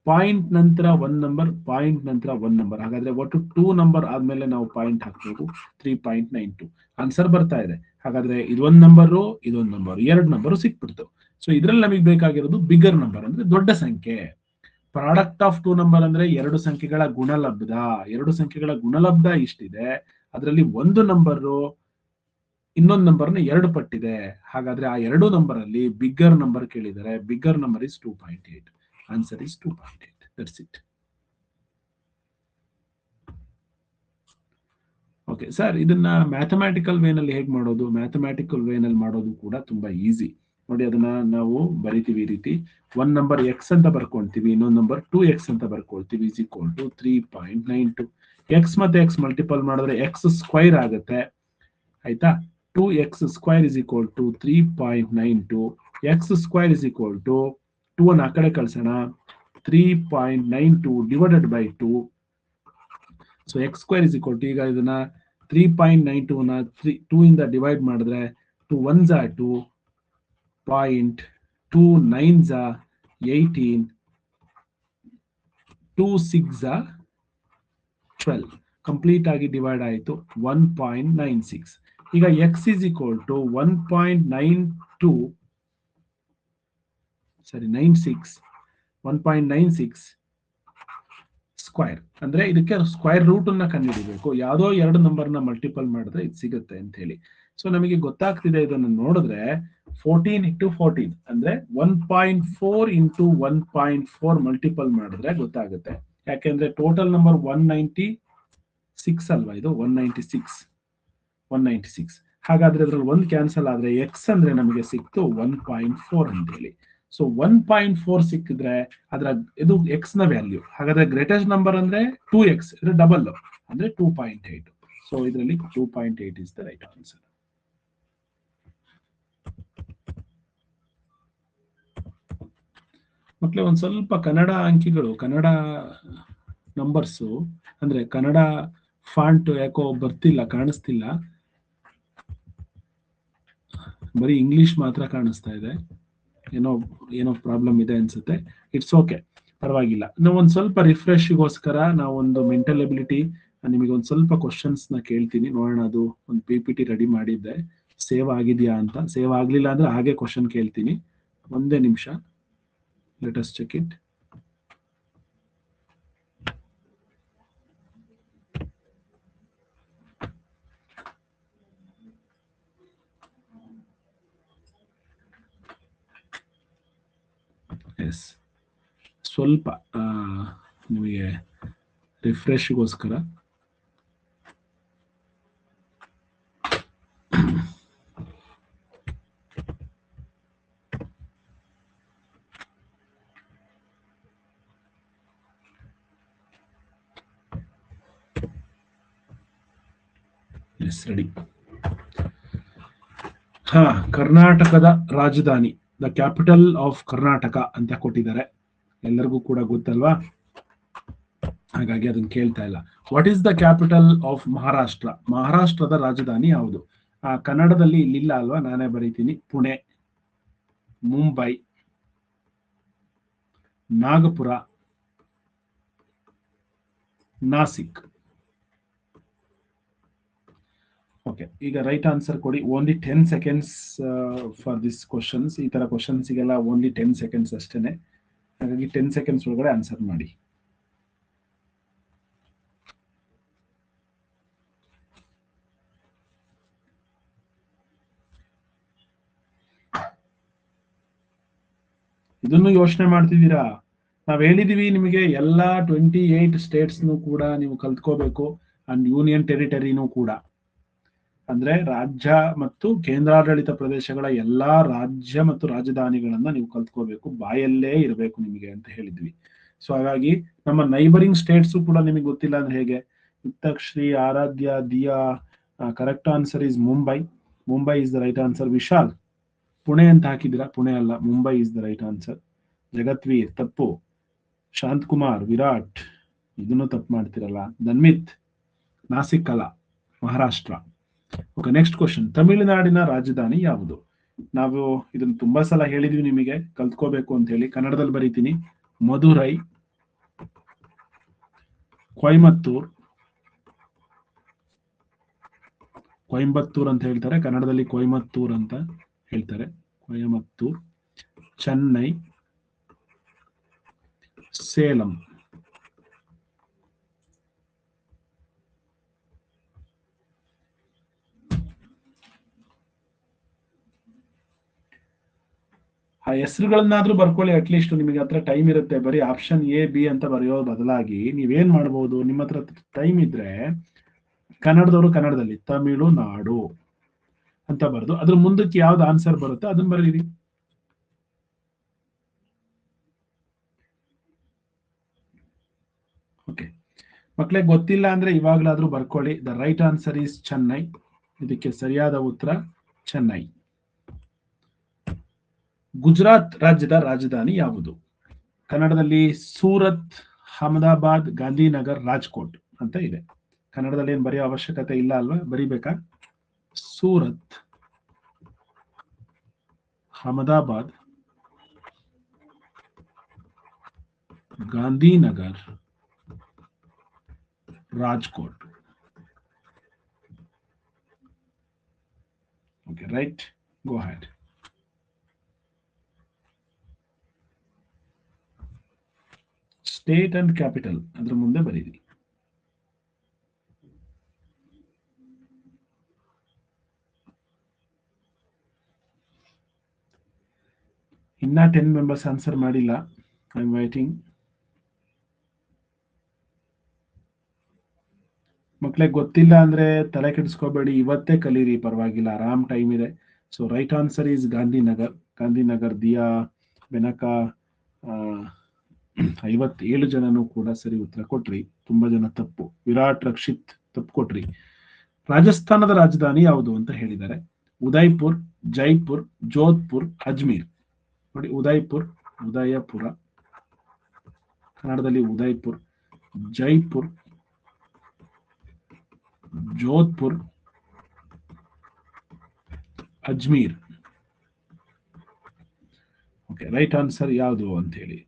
ಪಾಯಿಂಟ್ ನಂತರ 1 ನಂಬರ್, ಪಾಯಿಂಟ್ ನಂತರ 1 ನಂಬರ್. ಹಾಗಾದ್ರೆ ಒಟ್ಟು 2 ನಂಬರ್ ಆದ್ಮೇಲೆ ನಾವು ಪಾಯಿಂಟ್ ಹಾಕ್ಬೇಕು. 3.92 ಆನ್ಸರ್ ಬರ್ತಾ ಇದೆ. ಹಾಗಾದ್ರೆ ಇದೊಂದು ನಂಬರು, ಇದೊಂದು ನಂಬರ್, 2 ನಂಬರು ಸಿಕ್ಬಿಡ್ತು. ಸೊ ಇದ್ರಲ್ಲಿ ನಮಗೆ ಬೇಕಾಗಿರೋದು ಬಿಗರ್ ನಂಬರ್ ಅಂದ್ರೆ ದೊಡ್ಡ ಸಂಖ್ಯೆ. ಪ್ರಾಡಕ್ಟ್ ಆಫ್ 2 ನಂಬರ್ ಅಂದ್ರೆ 2 ಸಂಖ್ಯೆಗಳ ಗುಣಲಬ್ಧ. 2 ಸಂಖ್ಯೆಗಳ ಗುಣಲಬ್ಧ ಇಷ್ಟಿದೆ, ಅದರಲ್ಲಿ ಒಂದು ನಂಬರು ಇನ್ನೊಂದು ನಂಬರ್ನ 2 ಪಟ್ಟಿದೆ. ಹಾಗಾದ್ರೆ ಆ 2 ನಂಬರ್ ಅಲ್ಲಿ ಬಿಗ್ಗರ್ ನಂಬರ್ ಕೇಳಿದರೆ, bigger number is 2.8. Answer is 2.8. That's it. Okay sir, ಇದನ್ನ ಮ್ಯಾಥಮ್ಯಾಟಿಕಲ್ ವೇನಲ್ಲಿ ಹೇಗೆ ಮಾಡೋದು? ಮ್ಯಾಥಮ್ಯಾಟಿಕಲ್ ವೇನಲ್ಲಿ ಮಾಡೋದು ಕೂಡ ತುಂಬಾ ಈಸಿ. ನೋಡಿ, ಅದನ್ನ ನಾವು ಬರಿತೀವಿ ಈ ರೀತಿ. 1 ನಂಬರ್ ಎಕ್ಸ್ ಅಂತ ಬರ್ಕೊಂತೀವಿ, ಇನ್ನೊಂದು ನಂಬರ್ 2x ಅಂತ ಬರ್ಕೊಳ್ತೀವಿ. Is equal to 3.92. ಎಕ್ಸ್ ಮತ್ತೆ ಎಕ್ಸ್ ಮಲ್ಟಿಪಲ್ ಮಾಡಿದ್ರೆ ಎಕ್ಸ್ ಸ್ಕ್ವೈರ್ ಆಗುತ್ತೆ. ಆಯ್ತಾ? 2x square is equal to 3.92. X square is equal to 2 ಅನ್ನು ಆ ಕಡೆ ಕಳ್ಸೋಣ, 3.92 divided by 2. So x square is equal to, ಈಗ ಇದನ್ನ 3.92 ನ 2 ಇಂದ ಡಿವೈಡ್ ಮಾಡಿದ್ರೆ 2 1s are 2, 2 9s are 18, 2 6s are 12. Complete ಆಗಿ ಡಿವೈಡ್ ಆಯಿತು. 1.96. ಈಗ x is equal to 1.96 square. ಅಂದ್ರೆ ಇದಕ್ಕೆ ಸ್ಕ್ವೈರ್ ರೂಟ್ ಅನ್ನ ಕಂಡುಹಿಡಿಬೇಕು. ಯಾವುದೋ 2 ನಂಬರ್ನ ಮಲ್ಟಿಪಲ್ ಮಾಡಿದ್ರೆ ಇದು ಸಿಗುತ್ತೆ ಅಂತ ಹೇಳಿ. ಸೊ ನಮಗೆ ಗೊತ್ತಾಗ್ತಿದೆ, ಇದನ್ನು ನೋಡಿದ್ರೆ 14 into 14 ಅಂದ್ರೆ 1.4 into 1.4 ಮಲ್ಟಿಪಲ್ ಮಾಡಿದ್ರೆ ಗೊತ್ತಾಗುತ್ತೆ. ಯಾಕೆಂದ್ರೆ ಟೋಟಲ್ ನಂಬರ್ 196 ಅಲ್ವಾ, ಇದು 196. ಹಾಗಾದ್ರೆ ಅದ್ರಲ್ಲಿ 1 ಕ್ಯಾನ್ಸಲ್ ಆದ್ರೆ ಎಕ್ಸ್ ಅಂದ್ರೆ ನಮಗೆ ಸಿಕ್ತು 1.4 ಅಂತ ಹೇಳಿ. ಸೊ 1.4 ಸಿಕ್ಕಿದ್ರೆ ಅದರ ಇದು ಎಕ್ಸ್ ನ ವ್ಯಾಲ್ಯೂ. ಹಾಗಾದ್ರೆ ಗ್ರೇಟೆಸ್ಟ್ ನಂಬರ್ ಅಂದ್ರೆ 2x, ಇದು ಡಬಲ್ ಅಂದ್ರೆ 2.8. ಸೊ ಇದರಲ್ಲಿ 2.8 ಇಸ್ ದ ರೈಟ್ ಆನ್ಸರ್. ಮಕ್ಕಳೇ, ಒಂದ್ ಸ್ವಲ್ಪ ಕನ್ನಡ ಅಂಕಿಗಳು, ಕನ್ನಡ ನಂಬರ್ಸು ಅಂದ್ರೆ ಕನ್ನಡ ಫಾಂಟ್ ಯಾಕೋ ಬರ್ತಿಲ್ಲ, ಕಾಣಿಸ್ತಿಲ್ಲ. ಬರೀ ಇಂಗ್ಲಿಷ್ ಮಾತ್ರ ಕಾಣಿಸ್ತಾ ಇದೆ. ಏನೋ ಪ್ರಾಬ್ಲಮ್ ಇದೆ ಅನ್ಸುತ್ತೆ. ಇಟ್ಸ್ ಓಕೆ, ಪರವಾಗಿಲ್ಲ. ನಾವು ಒಂದ್ ಸ್ವಲ್ಪ ರಿಫ್ರೆಶ್ಗೋಸ್ಕರ ನಾವೊಂದು ಮೆಂಟಲ್ ಎಬಿಲಿಟಿ, ನಿಮಗೆ ಒಂದ್ ಸ್ವಲ್ಪ ಕ್ವಶನ್ಸ್ ನ ಕೇಳ್ತೀನಿ, ನೋಡೋಣ. ಅದು ಒಂದು PPT ರೆಡಿ ಮಾಡಿದ್ದೆ, ಸೇವ್ ಆಗಿದೆಯಾ ಅಂತ. ಸೇವ್ ಆಗ್ಲಿಲ್ಲ ಅಂದ್ರೆ ಹಾಗೆ ಕ್ವಶನ್ ಕೇಳ್ತೀನಿ. ಒಂದೇ ನಿಮಿಷ, let us check it. Yes, ಸ್ವಲ್ಪ ನಿಮಗೆ ರಿಫ್ರೆಶ್ಗೋಸ್ಕರ. S, ready. ಕರ್ನಾಟಕದ ರಾಜಧಾನಿ, ದ ಕ್ಯಾಪಿಟಲ್ ಆಫ್ ಕರ್ನಾಟಕ ಅಂತ ಕೊಟ್ಟಿದ್ದಾರೆ. ಎಲ್ಲರಿಗೂ ಕೂಡ ಗೊತ್ತಲ್ವಾ, ಹಾಗಾಗಿ ಅದನ್ನ ಕೇಳ್ತಾ ಇಲ್ಲ. What is the capital of Maharashtra? ಮಹಾರಾಷ್ಟ್ರದ ರಾಜಧಾನಿ ಯಾವುದು? ಕನ್ನಡದಲ್ಲಿ ಇಲ್ಲಿಲ್ಲ ಅಲ್ವಾ, ನಾನೇ ಬರೀತೀನಿ. ಪುಣೆ, ಮುಂಬೈ, ನಾಗಪುರ, ನಾಸಿಕ್. ಓಕೆ, ಈಗ ರೈಟ್ ಆನ್ಸರ್ ಕೊಡಿ. Only 10 seconds for this questions. ಈ ತರ ಕ್ವಶನ್ಸ್ಗೆಲ್ಲ ಓನ್ಲಿ 10 seconds ಅಷ್ಟೇನೆ. ಹಾಗಾಗಿ 10 seconds ಒಳಗಡೆ ಆನ್ಸರ್ ಮಾಡಿ. ಇದನ್ನು ಯೋಚನೆ ಮಾಡ್ತಿದ್ದೀರಾ? ನಾವ್ ಹೇಳಿದೀವಿ ನಿಮಗೆ ಎಲ್ಲಾ 28 ಸ್ಟೇಟ್ಸ್ನು ಕೂಡ ನೀವು ಕಲ್ತ್ಕೋಬೇಕು ಅಂಡ್ ಯೂನಿಯನ್ ಟೆರಿಟರಿನೂ ಕೂಡ. ಅಂದ್ರೆ ರಾಜ್ಯ ಮತ್ತು ಕೇಂದ್ರಾಡಳಿತ ಪ್ರದೇಶಗಳ ಎಲ್ಲಾ ರಾಜ್ಯ ಮತ್ತು ರಾಜಧಾನಿಗಳನ್ನ ನೀವು ಕಲ್ತ್ಕೋಬೇಕು, ಬಾಯಲ್ಲೇ ಇರಬೇಕು ನಿಮಗೆ ಅಂತ ಹೇಳಿದ್ವಿ. ಸೊ ಹಾಗಾಗಿ ನಮ್ಮ ನೈಬರಿಂಗ್ ಸ್ಟೇಟ್ಸ್ ಕೂಡ ನಿಮಗೆ ಗೊತ್ತಿಲ್ಲ ಅಂದ್ರೆ ಹೇಗೆ? Yuktashree, Aradhya, Diya, correct answer is Mumbai. Mumbai is the right answer. Vishal Pune ಅಂತ ಹಾಕಿದಿರಾ, ಪುಣೆ ಅಲ್ಲ, Mumbai is the right answer. Jagatveer ತಪ್ಪು. ಶಾಂತ್ ಕುಮಾರ್, ವಿರಾಟ್ ಇದನ್ನು ತಪ್ಪು ಮಾಡ್ತಿರಲ್ಲ. ಧನ್ಮಿತ್ ನಾಸಿಕ್ ಅಲ್ಲ, ಮಹಾರಾಷ್ಟ್ರ. Okay, next question. ತಮಿಳುನಾಡಿನ ರಾಜಧಾನಿ ಯಾವುದು? ನಾವು ಇದನ್ನು ತುಂಬಾ ಸಲ ಹೇಳಿದ್ವಿ ನಿಮಗೆ ಕಲ್ತ್ಕೋಬೇಕು ಅಂತ ಹೇಳಿ. ಕನ್ನಡದಲ್ಲಿ ಬರೀತೀನಿ. ಮಧುರೈ, ಕೊಯಮತ್ತೂರ್, ಕೊಯಂಬತ್ತೂರ್ ಅಂತ ಹೇಳ್ತಾರೆ, ಕನ್ನಡದಲ್ಲಿ ಕೊಯಮತ್ತೂರ್ ಅಂತ ಹೇಳ್ತಾರೆ. ಕೊಯಮತ್ತೂರ್, ಚೆನ್ನೈ, ಸೇಲಂ. ಆ ಹೆಸರುಗಳನ್ನಾದ್ರೂ ಬರ್ಕೊಳ್ಳಿ, ಅಟ್ಲೀಸ್ಟ್ ನಿಮಗೆ ಹತ್ರ ಟೈಮ್ ಇರುತ್ತೆ. ಬರೀ ಆಪ್ಷನ್ ಎ ಬಿ ಅಂತ ಬರೆಯೋ ಬದಲಾಗಿ ನೀವೇನ್ ಮಾಡ್ಬೋದು, ನಿಮ್ಮ ಹತ್ರ ಟೈಮ್ ಇದ್ರೆ ಕನ್ನಡದವರು ಕನ್ನಡದಲ್ಲಿ ತಮಿಳುನಾಡು ಅಂತ ಬರೆದು ಅದ್ರ ಮುಂದಕ್ಕೆ ಯಾವ್ದು ಆನ್ಸರ್ ಬರುತ್ತೆ ಅದನ್ನ ಬರೀರಿ. ಓಕೆ ಮಕ್ಕಳೇ, ಗೊತ್ತಿಲ್ಲ ಅಂದ್ರೆ ಇವಾಗ್ಲಾದ್ರೂ ಬರ್ಕೊಳ್ಳಿ. The right answer is Chennai. ಇದಕ್ಕೆ ಸರಿಯಾದ ಉತ್ತರ ಚೆನ್ನೈ. ಗುಜರಾತ್ ರಾಜ್ಯದ ರಾಜಧಾನಿ ಯಾವುದು? ಕನ್ನಡದಲ್ಲಿ ಸೂರತ್, ಅಹಮದಾಬಾದ್, ಗಾಂಧಿನಗರ್, ರಾಜ್ಕೋಟ್ ಅಂತ ಇದೆ. ಕನ್ನಡದಲ್ಲಿ ಏನ್ ಬರೆಯೋ ಅವಶ್ಯಕತೆ ಇಲ್ಲ ಅಲ್ವಾ? ಬರಿಬೇಕಾ? Surat, Ahmedabad, Gandhinagar, Rajkot. Okay right, go ahead. State and capital ಅದ್ರ ಮುಂದೆ ಬರೀರಿ. ಇನ್ನ 10 ಮೆಂಬರ್ಸ್ ಆನ್ಸರ್ ಮಾಡಿಲ್ಲ. I am waiting. ಮಕ್ಕಳಿಗೆ ಗೊತ್ತಿಲ್ಲ ಅಂದ್ರೆ ತಲೆ ಕೆಡಿಸ್ಕೋಬೇಡಿ, ಇವತ್ತೇ ಕಲೀರಿ, ಪರವಾಗಿಲ್ಲ, ಆರಾಮ್ ಟೈಮ್ ಇದೆ. So right answer is Gandhinagar. Gandhinagar. Diya, Benaka, 57 ಜನನು ಕೂಡ ಸರಿ ಉತ್ತರ ಕೊಟ್ರಿ. ತುಂಬಾ ಜನ ತಪ್ಪು. ವಿರಾಟ್, ರಕ್ಷಿತ್ ತಪ್ಪು ಕೊಟ್ರಿ. ರಾಜಸ್ಥಾನದ ರಾಜಧಾನಿ ಯಾವುದು ಅಂತ ಹೇಳಿದ್ದಾರೆ. ಉದಯ್ಪುರ್, ಜೈಪುರ್, ಜೋಧ್ಪುರ್, ಅಜ್ಮೀರ್. ನೋಡಿ, ಉದಯ್ಪುರ್, ಉದಯಪುರ, ಕನ್ನಡದಲ್ಲಿ Udaipur, Jaipur, Jodhpur, Ajmer. Okay, right answer ಯಾವುದು ಅಂತ ಹೇಳಿ.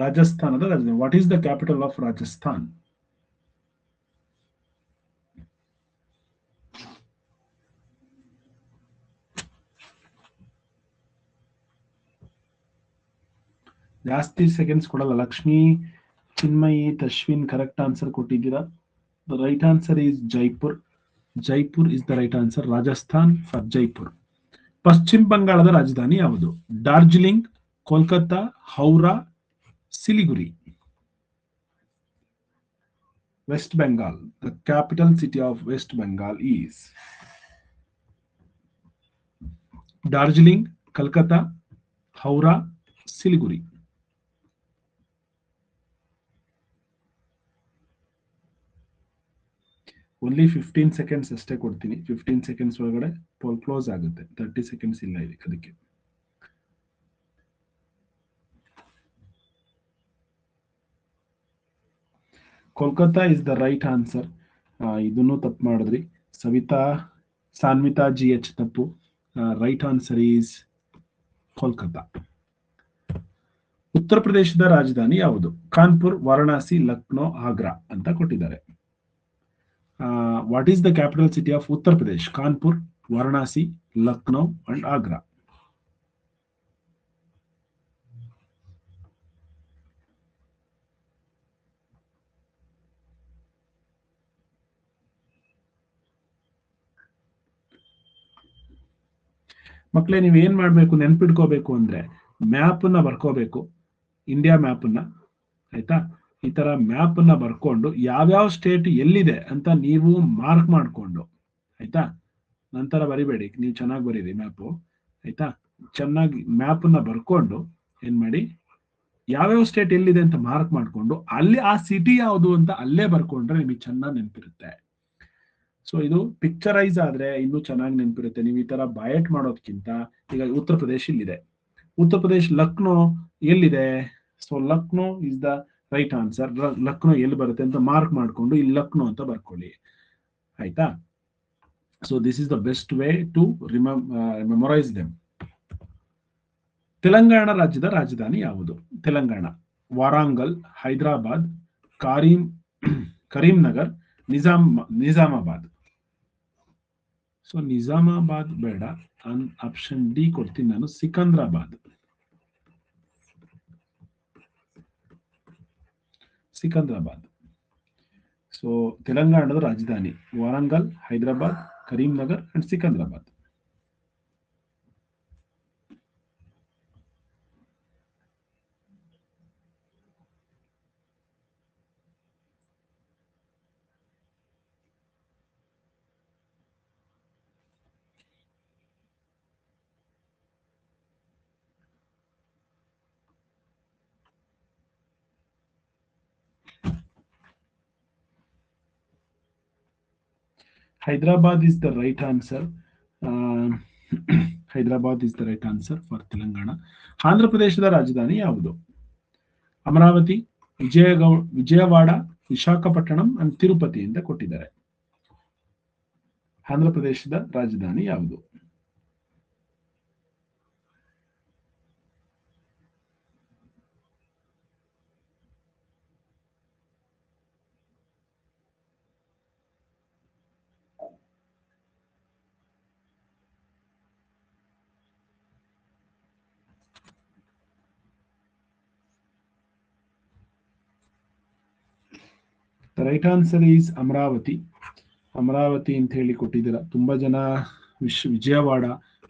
ರಾಜಸ್ಥಾನದ ರಾಜಧಾನಿ. What is the capital of Rajasthan? ಜಾಸ್ತಿ ಸೆಕೆಂಡ್ಸ್ ಕೊಡಲ್ಲ. ಲಕ್ಷ್ಮಿ, ಚಿನ್ಮಯಿ, ತಶ್ವಿನ್ ಕರೆಕ್ಟ್ ಆನ್ಸರ್ ಕೊಟ್ಟಿದ್ದೀರಾ. The right answer is Jaipur. Jaipur is the right answer. Rajasthan for Jaipur. ಪಶ್ಚಿಮ ಬಂಗಾಳದ ರಾಜಧಾನಿ ಯಾವುದು? Darjeeling, Kolkata, Howrah, Siliguri. West Bengal. The capital city of West Bengal is Darjeeling, Calcutta, Howrah, Siliguri. Only 15 seconds ಅಷ್ಟೇ ಕೊಡ್ತೀನಿ. 15 ಸೆಕೆಂಡ್ಸ್ ಒಳಗಡೆ ಪೋಲ್ ಕ್ಲೋಸ್ ಆಗುತ್ತೆ. 30 ಸೆಕೆಂಡ್ಸ್ ಇಲ್ಲ ಇದಕ್ಕೆ. ಅದಕ್ಕೆ Kolkata is the right answer. ಇದನ್ನು ತಪ್ಪು ಮಾಡಿದ್ರಿ. ಸವಿತಾ, ಸಾನ್ವಿತಾ ಜಿ ಎಚ್ ತಪ್ಪು. Right answer is Kolkata. ಉತ್ತರ ಪ್ರದೇಶದ ರಾಜಧಾನಿ ಯಾವುದು? ಕಾನ್ಪುರ್, ವಾರಣಾಸಿ, ಲಕ್ನೋ, ಆಗ್ರಾ ಅಂತ ಕೊಟ್ಟಿದ್ದಾರೆ. What is the capital city of Uttar Pradesh? Kanpur, Varanasi, Lucknow and Agra. ಮಕ್ಕಳೇ ನೀವು ಏನ್ ಮಾಡ್ಬೇಕು, ನೆನ್ಪಿಟ್ಕೋಬೇಕು ಅಂದ್ರೆ ಮ್ಯಾಪ್ ಅನ್ನ ಬರ್ಕೋಬೇಕು, ಇಂಡಿಯಾ ಮ್ಯಾಪ್ ಅನ್ನ, ಆಯ್ತಾ. ಈ ತರ ಮ್ಯಾಪ್ ಅನ್ನ ಬರ್ಕೊಂಡು ಯಾವ್ಯಾವ ಸ್ಟೇಟ್ ಎಲ್ಲಿದೆ ಅಂತ ನೀವು ಮಾರ್ಕ್ ಮಾಡ್ಕೊಂಡು, ಆಯ್ತಾ. ನಂತರ ಬರಿಬೇಡಿ, ನೀವು ಚೆನ್ನಾಗಿ ಬರೀರಿ ಮ್ಯಾಪು, ಆಯ್ತಾ. ಚೆನ್ನಾಗಿ ಮ್ಯಾಪ್ ಅನ್ನ ಬರ್ಕೊಂಡು ಏನ್ ಮಾಡಿ, ಯಾವ್ಯಾವ ಸ್ಟೇಟ್ ಎಲ್ಲಿದೆ ಅಂತ ಮಾರ್ಕ್ ಮಾಡ್ಕೊಂಡು ಅಲ್ಲಿ ಆ ಸಿಟಿ ಯಾವುದು ಅಂತ ಅಲ್ಲೇ ಬರ್ಕೊಂಡ್ರೆ ನಿಮಗೆ ಚೆನ್ನಾಗಿ ನೆನಪಿರುತ್ತೆ. ಸೊ ಇದು ಪಿಕ್ಚರೈಸ್ ಆದ್ರೆ ಇನ್ನೂ ಚೆನ್ನಾಗಿ ನೆನಪಿರುತ್ತೆ. ನೀವು ಈ ತರ ಬಯಟ್ ಮಾಡೋದಕ್ಕಿಂತ, ಈಗ ಉತ್ತರ ಪ್ರದೇಶ ಇಲ್ಲಿದೆ, ಉತ್ತರ ಪ್ರದೇಶ್ ಲಕ್ನೋ ಎಲ್ಲಿದೆ, so Lucknow is the right answer. Lucknow ಎಲ್ಲಿ ಬರುತ್ತೆ ಅಂತ ಮಾರ್ಕ್ ಮಾಡ್ಕೊಂಡು ಇಲ್ಲಿ ಲಕ್ನೋ ಅಂತ ಬರ್ಕೊಳ್ಳಿ, ಆಯ್ತಾ. So this is the best way to memorise them. Telangana ರಾಜ್ಯದ ರಾಜಧಾನಿ ಯಾವುದು? ತೆಲಂಗಾಣ ವಾರಂಗಲ್, ಹೈದರಾಬಾದ್, ಕರೀಂನಗರ್, ನಿಜಾಮಾಬಾದ್. ಸೊ ನಿಜಾಮಾಬಾದ್ ಬೇಡ, ಆಪ್ಷನ್ ಡಿ ಕೊಡ್ತೀನಿ ನಾನು, ಸಿಕಂದ್ರಾಬಾದ್. ಸಿಕಂದ್ರಾಬಾದ್. ಸೊ ತೆಲಂಗಾಣದ ರಾಜಧಾನಿ Warangal, Hyderabad, Karimnagar and Secunderabad. Hyderabad is the right answer. Hyderabad is the right answer for Telangana. Andhra Pradeshದ ರಾಜಧಾನಿ ಯಾವುದು? ಅಮರಾವತಿ, ವಿಜಯವಾಡ, ವಿಶಾಖಪಟ್ಟಣಂ ಅಂಡ್ ತಿರುಪತಿ ಅಂತ ಕೊಟ್ಟಿದ್ದಾರೆ. ಆಂಧ್ರ ಪ್ರದೇಶದ ರಾಜಧಾನಿ ಯಾವುದು? The right answer is Amaravati. Amaravati ಅಂತ ಹೇಳಿ ಕೊಟ್ಟಿದ್ದೀರಾ. ತುಂಬಾ ಜನ ವಿಜಯವಾಡ,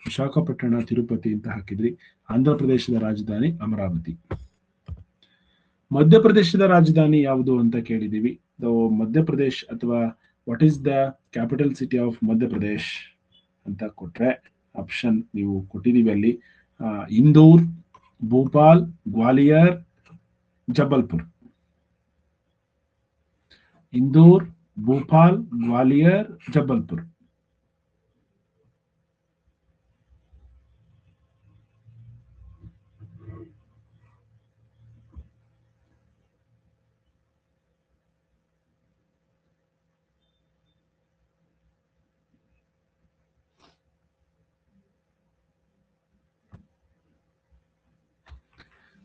ವಿಶಾಖಪಟ್ಟಣ, ತಿರುಪತಿ ಅಂತ ಹಾಕಿದ್ರಿ. ಆಂಧ್ರ ಪ್ರದೇಶದ ರಾಜಧಾನಿ ಅಮರಾವತಿ. ಮಧ್ಯಪ್ರದೇಶದ ರಾಜಧಾನಿ ಯಾವುದು ಅಂತ ಕೇಳಿದೀವಿ. ಮಧ್ಯಪ್ರದೇಶ್ ಅಥವಾ what is the capital city of Madhya Pradesh ಅಂತ ಕೊಟ್ರೆ ಆಪ್ಷನ್ ನೀವು ಕೊಟ್ಟಿದೀವಿ ಅಲ್ಲಿ, Indore, Bhopal, Gwalior, Jabalpur. Indore, Bhopal, Gwalior, Jabalpur.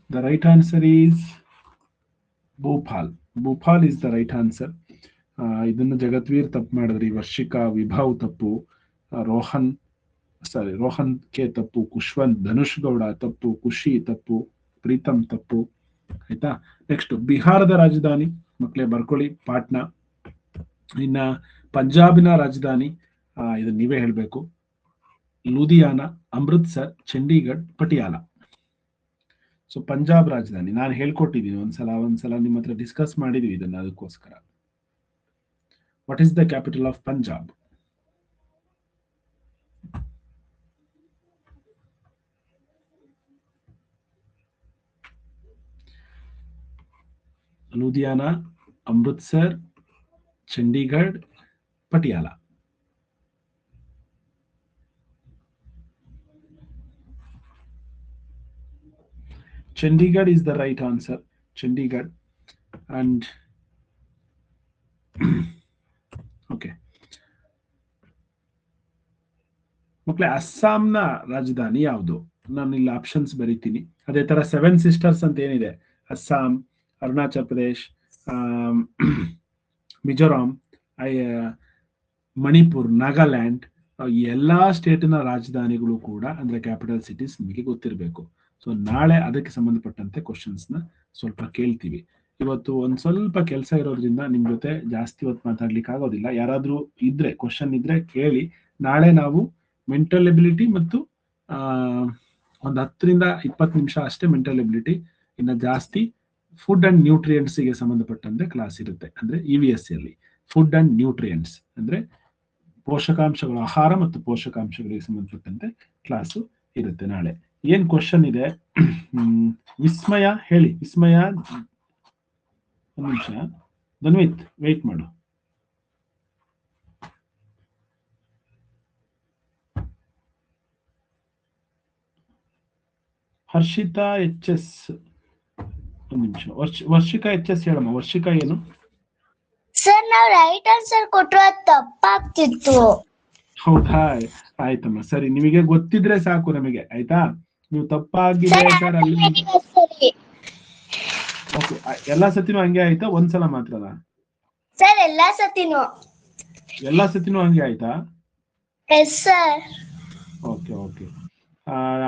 The right answer is Bhopal. Bhopal is the right answer. ಇದನ್ನು ಜಗತ್ವೀರ್ ತಪ್ಪು ಮಾಡಿದ್ರಿ, ವರ್ಷಿಕಾ, ವಿಭಾವ್ ತಪ್ಪು, ರೋಹನ್ ಕೆ ತಪ್ಪು, ಕುಶ್ವಂತ್, ಧನುಷ್ ಗೌಡ ತಪ್ಪು, ಖುಷಿ ತಪ್ಪು, ಪ್ರೀತಮ್ ತಪ್ಪು, ಆಯ್ತಾ. ನೆಕ್ಸ್ಟ್ ಬಿಹಾರದ ರಾಜಧಾನಿ ಮಕ್ಕಳೇ ಬರ್ಕೊಳ್ಳಿ, ಪಾಟ್ನಾ. ಇನ್ನ ಪಂಜಾಬಿನ ರಾಜಧಾನಿ ಇದನ್ನ ನೀವೇ ಹೇಳ್ಬೇಕು, ಲೂಧಿಯಾನ, ಅಮೃತ್ಸರ್, ಚಂಡೀಗಢ್, ಪಟಿಯಾಲ. ಸೊ ಪಂಜಾಬ್ ರಾಜಧಾನಿ ನಾನು ಹೇಳ್ಕೊಟ್ಟಿದ್ದೀನಿ ಒಂದ್ಸಲ ನಿಮ್ಮ ಹತ್ರ ಡಿಸ್ಕಸ್ ಮಾಡಿದೀವಿ ಇದನ್ನ, ಅದಕ್ಕೋಸ್ಕರ. What is the capital of Punjab? Ludhiana, Amritsar, Chandigarh, Patiala. Chandigarh is the right answer. Chandigarh. And okay. ಮಕ್ಕಳೇ ಅಸ್ಸಾಂನ ರಾಜಧಾನಿ ಯಾವುದು? ನಾನು ಇಲ್ಲಿ ಆಪ್ಷನ್ಸ್ ಬರೀತೀನಿ. ಅದೇ ತರ 7 ಸಿಸ್ಟರ್ಸ್ ಅಂತ ಏನಿದೆ, ಅಸ್ಸಾಂ, ಅರುಣಾಚಲ್ ಪ್ರದೇಶ್, ಮಿಜೋರಾಂ, ಮಣಿಪುರ್, ನಾಗಾಲ್ಯಾಂಡ್, ಈ ಎಲ್ಲಾ ಸ್ಟೇಟಿನ ರಾಜಧಾನಿಗಳು ಕೂಡ ಅಂದ್ರೆ ಕ್ಯಾಪಿಟಲ್ ಸಿಟೀಸ್ ನಿಮಗೆ ಗೊತ್ತಿರಬೇಕು. ಸೊ ನಾಳೆ ಅದಕ್ಕೆ ಸಂಬಂಧಪಟ್ಟಂತೆ ಕ್ವಶನ್ಸ್ ನ ಸ್ವಲ್ಪ ಕೇಳ್ತೀವಿ. ಇವತ್ತು ಒಂದ್ ಸ್ವಲ್ಪ ಕೆಲಸ ಇರೋದ್ರಿಂದ ನಿಮ್ ಜೊತೆ ಜಾಸ್ತಿ ಹೊತ್ತು ಮಾತಾಡ್ಲಿಕ್ಕೆ ಆಗೋದಿಲ್ಲ. ಯಾರಾದ್ರೂ ಇದ್ರೆ ಕ್ವಶನ್ ಇದ್ರೆ ಕೇಳಿ. ನಾಳೆ ನಾವು ಮೆಂಟಲ್ ಎಬಿಲಿಟಿ ಮತ್ತು ಒಂದು 10-20 ನಿಮಿಷ ಅಷ್ಟೇ ಮೆಂಟಲ್ ಎಬಿಲಿಟಿ. ಇನ್ನು ಜಾಸ್ತಿ ಫುಡ್ ಅಂಡ್ ನ್ಯೂಟ್ರಿಯೆಂಟ್ಸ್ ಗೆ ಸಂಬಂಧಪಟ್ಟಂತೆ ಕ್ಲಾಸ್ ಇರುತ್ತೆ. ಅಂದ್ರೆ EVS ಅಲ್ಲಿ ಫುಡ್ ಅಂಡ್ ನ್ಯೂಟ್ರಿಯೆಂಟ್ಸ್ ಅಂದ್ರೆ ಪೋಷಕಾಂಶಗಳು, ಆಹಾರ ಮತ್ತು ಪೋಷಕಾಂಶಗಳಿಗೆ ಸಂಬಂಧಪಟ್ಟಂತೆ ಕ್ಲಾಸು ಇರುತ್ತೆ ನಾಳೆ. ಏನ್ ಕ್ವಶನ್ ಇದೆ? ವಿಸ್ಮಯ ಹೇಳಿ. ವಿಸ್ಮಯ ಒಂದು ನಿಮಿಷ. ಧನ್ವಿತ್ ವೆಯ್ಟ್ ಮಾಡು. ಹರ್ಷಿತಾ HS ಒಂದು ನಿಮಿಷ. ವರ್ಷಿಕಾ HS ಹೇಳಮ್ಮ. ವರ್ಷಿಕಾ ಏನು? ಸರ್ ನಾವು ರೈಟ್ ಆನ್ಸರ್ ಕೊಟ್ಟರು ಅದು ತಪ್ಪಾಗ್ತಿತ್ತು. ಹೌದಾ? ಆಯ್ತಮ್ಮ, ಸರಿ. ನಿಮಗೆ ಗೊತ್ತಿದ್ರೆ ಸಾಕು ನಮಗೆ, ಆಯ್ತಾ? ನೀವು ತಪ್ಪಾಗಿದೆ ಸರ್ ಅಲ್ಲಿ. ಓಕೆ, ಎಲ್ಲಾ ಸತಿನೂ ಹಂಗೆ ಆಯ್ತಾ? ಒಂದ್ಸಲ ಮಾತ್ರನಾ ಸರ್? ಎಲ್ಲಾ ಸತಿನೂ ಹಂಗೆ ಆಯ್ತಾ? Yes sir. ಓಕೆ ಓಕೆ,